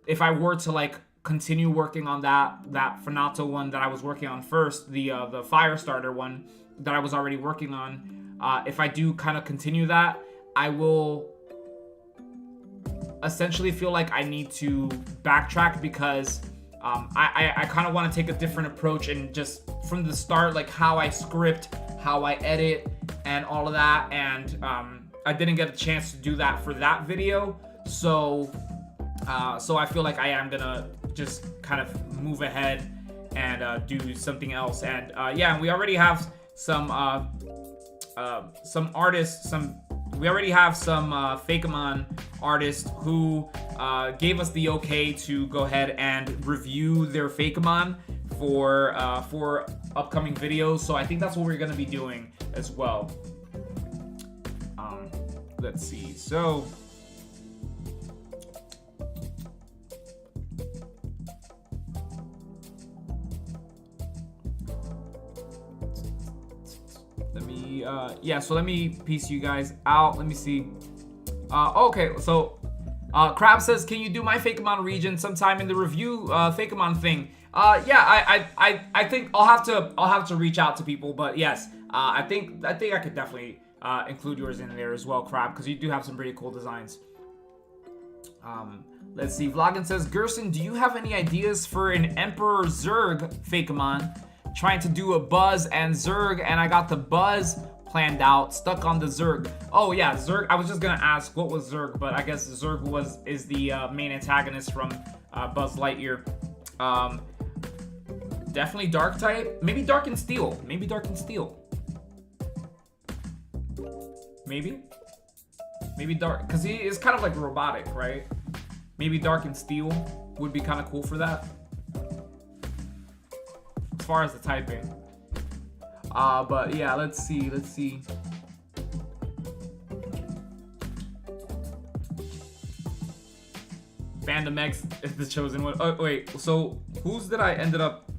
A: if I were to like continue working on that FANATO one that I was working on first, the Firestarter one that I was already working on, if I do kind of continue that, I will essentially feel like I need to backtrack, because I kind of want to take a different approach, and just from the start, like how I script, how I edit, and all of that. And I didn't get a chance to do that for that video, so I feel like I am gonna just kind of move ahead and do something else. And yeah, we already have some artists, we already have some Fakemon artists who gave us the okay to go ahead and review their Fakemon for upcoming videos. So I think that's what we're going to be doing as well. Let's see. So yeah, so let me piece you guys out. Let me see. Okay, so Crab says, can you do my Fakemon region sometime in the review Fakemon thing? Yeah, I think I'll have to reach out to people, but yes, I think I could definitely include yours in there as well, Crab, because you do have some pretty cool designs. Let's see. Vloggin says, Gerson, do you have any ideas for an Emperor Zerg Fakemon? Trying to do a Buzz and Zerg, and I got the Buzz planned out, stuck on the Zerg. Oh yeah, Zerg. I was just gonna ask what was Zerg, but I guess Zerg is the main antagonist from Buzz Lightyear. Definitely Dark type. Maybe Dark and Steel. Maybe Dark and Steel. Maybe Dark, because he is kind of like robotic, right? Maybe Dark and Steel would be kind of cool for that. As far as the typing. But yeah, let's see. Fandom X is the chosen one. Oh wait, so whose did I ended up?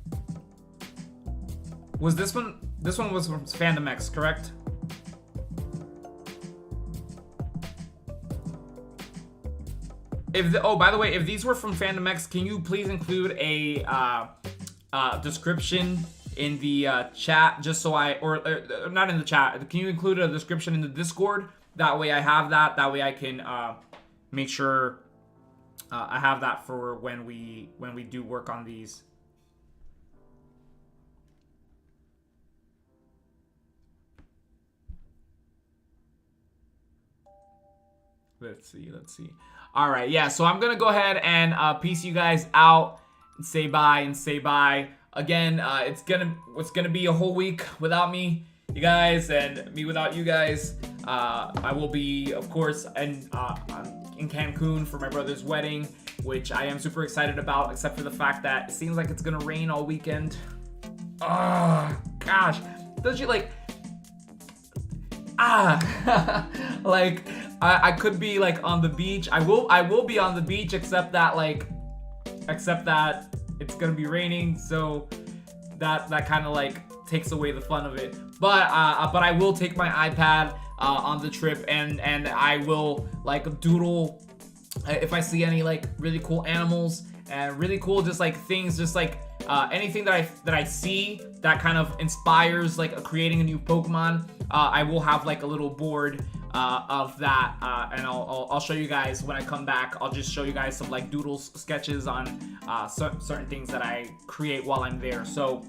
A: Was this one? This one was from Fandom X, correct? Oh, by the way, if these were from Fandom X, can you please include a description in the chat, just so or not in the chat, can you include a description in the Discord? That way I have that. That way I can make sure I have that for when we do work on these. Let's see. All right, yeah, so I'm gonna go ahead and piece you guys out and say bye. Again, it's gonna be a whole week without me, you guys, and me without you guys. I will be, of course, in Cancun for my brother's wedding, which I am super excited about, except for the fact that it seems like it's gonna rain all weekend. Oh, gosh. Don't you like... like, I could be, like, on the beach. I will be on the beach, except that it's gonna be raining, so that kind of like takes away the fun of it. But I will take my iPad on the trip, and I will like doodle if I see any like really cool animals and really cool just like things, just like anything that I see that kind of inspires like creating a new Pokemon. I will have like a little board of that, and I'll show you guys when I come back. I'll just show you guys some like doodles, sketches on certain things that I create while I'm there. So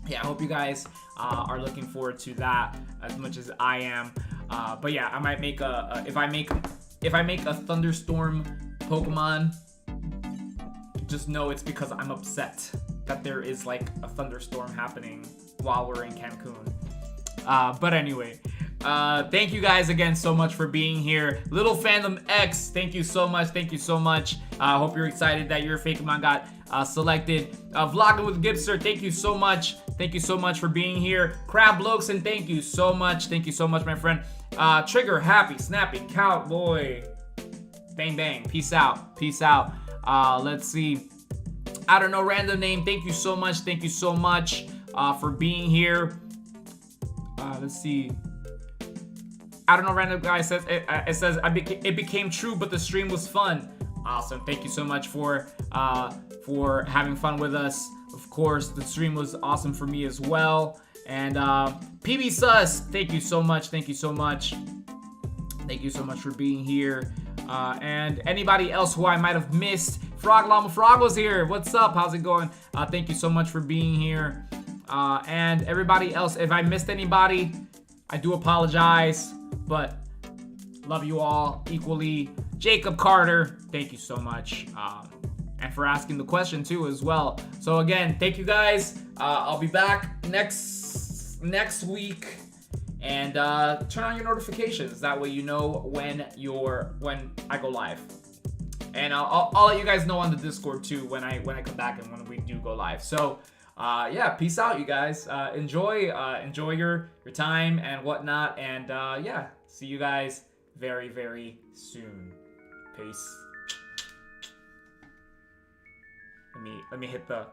A: yeah, I hope you guys are looking forward to that as much as I am. But yeah, I might make if I make a thunderstorm Pokemon just know it's because I'm upset that there is like a thunderstorm happening while we're in Cancun. But anyway, thank you guys again so much for being here. Little Fandom X, thank you so much. Thank you so much. Hope you're excited that your Fakemon got selected. Vlogging with Gibster, thank you so much. Thank you so much for being here. Crab Lokson, thank you so much. Thank you so much, my friend. Trigger, Happy, Snappy, Cowboy. Bang, bang. Peace out. Peace out. Let's see. I don't know, random name. Thank you so much. Thank you so much for being here. Let's see. I don't know, random guy says it says it became true, but the stream was fun. Awesome. Thank you so much for having fun with us. Of course, the stream was awesome for me as well. And PB Sus, thank you so much. Thank you so much. Thank you so much for being here. And anybody else who I might have missed. Frog Llama Frog was here. What's up? How's it going? Thank you so much for being here. And everybody else, if I missed anybody, I do apologize, but love you all equally. Jacob Carter, thank you so much. And for asking the question too as well. So again, thank you guys. I'll be back next week. And turn on your notifications. That way you know when I go live. And I'll let you guys know on the Discord too when I come back and when we do go live. So yeah, peace out, you guys. Enjoy your time and whatnot. And yeah, see you guys very, very soon. Peace. Let me hit the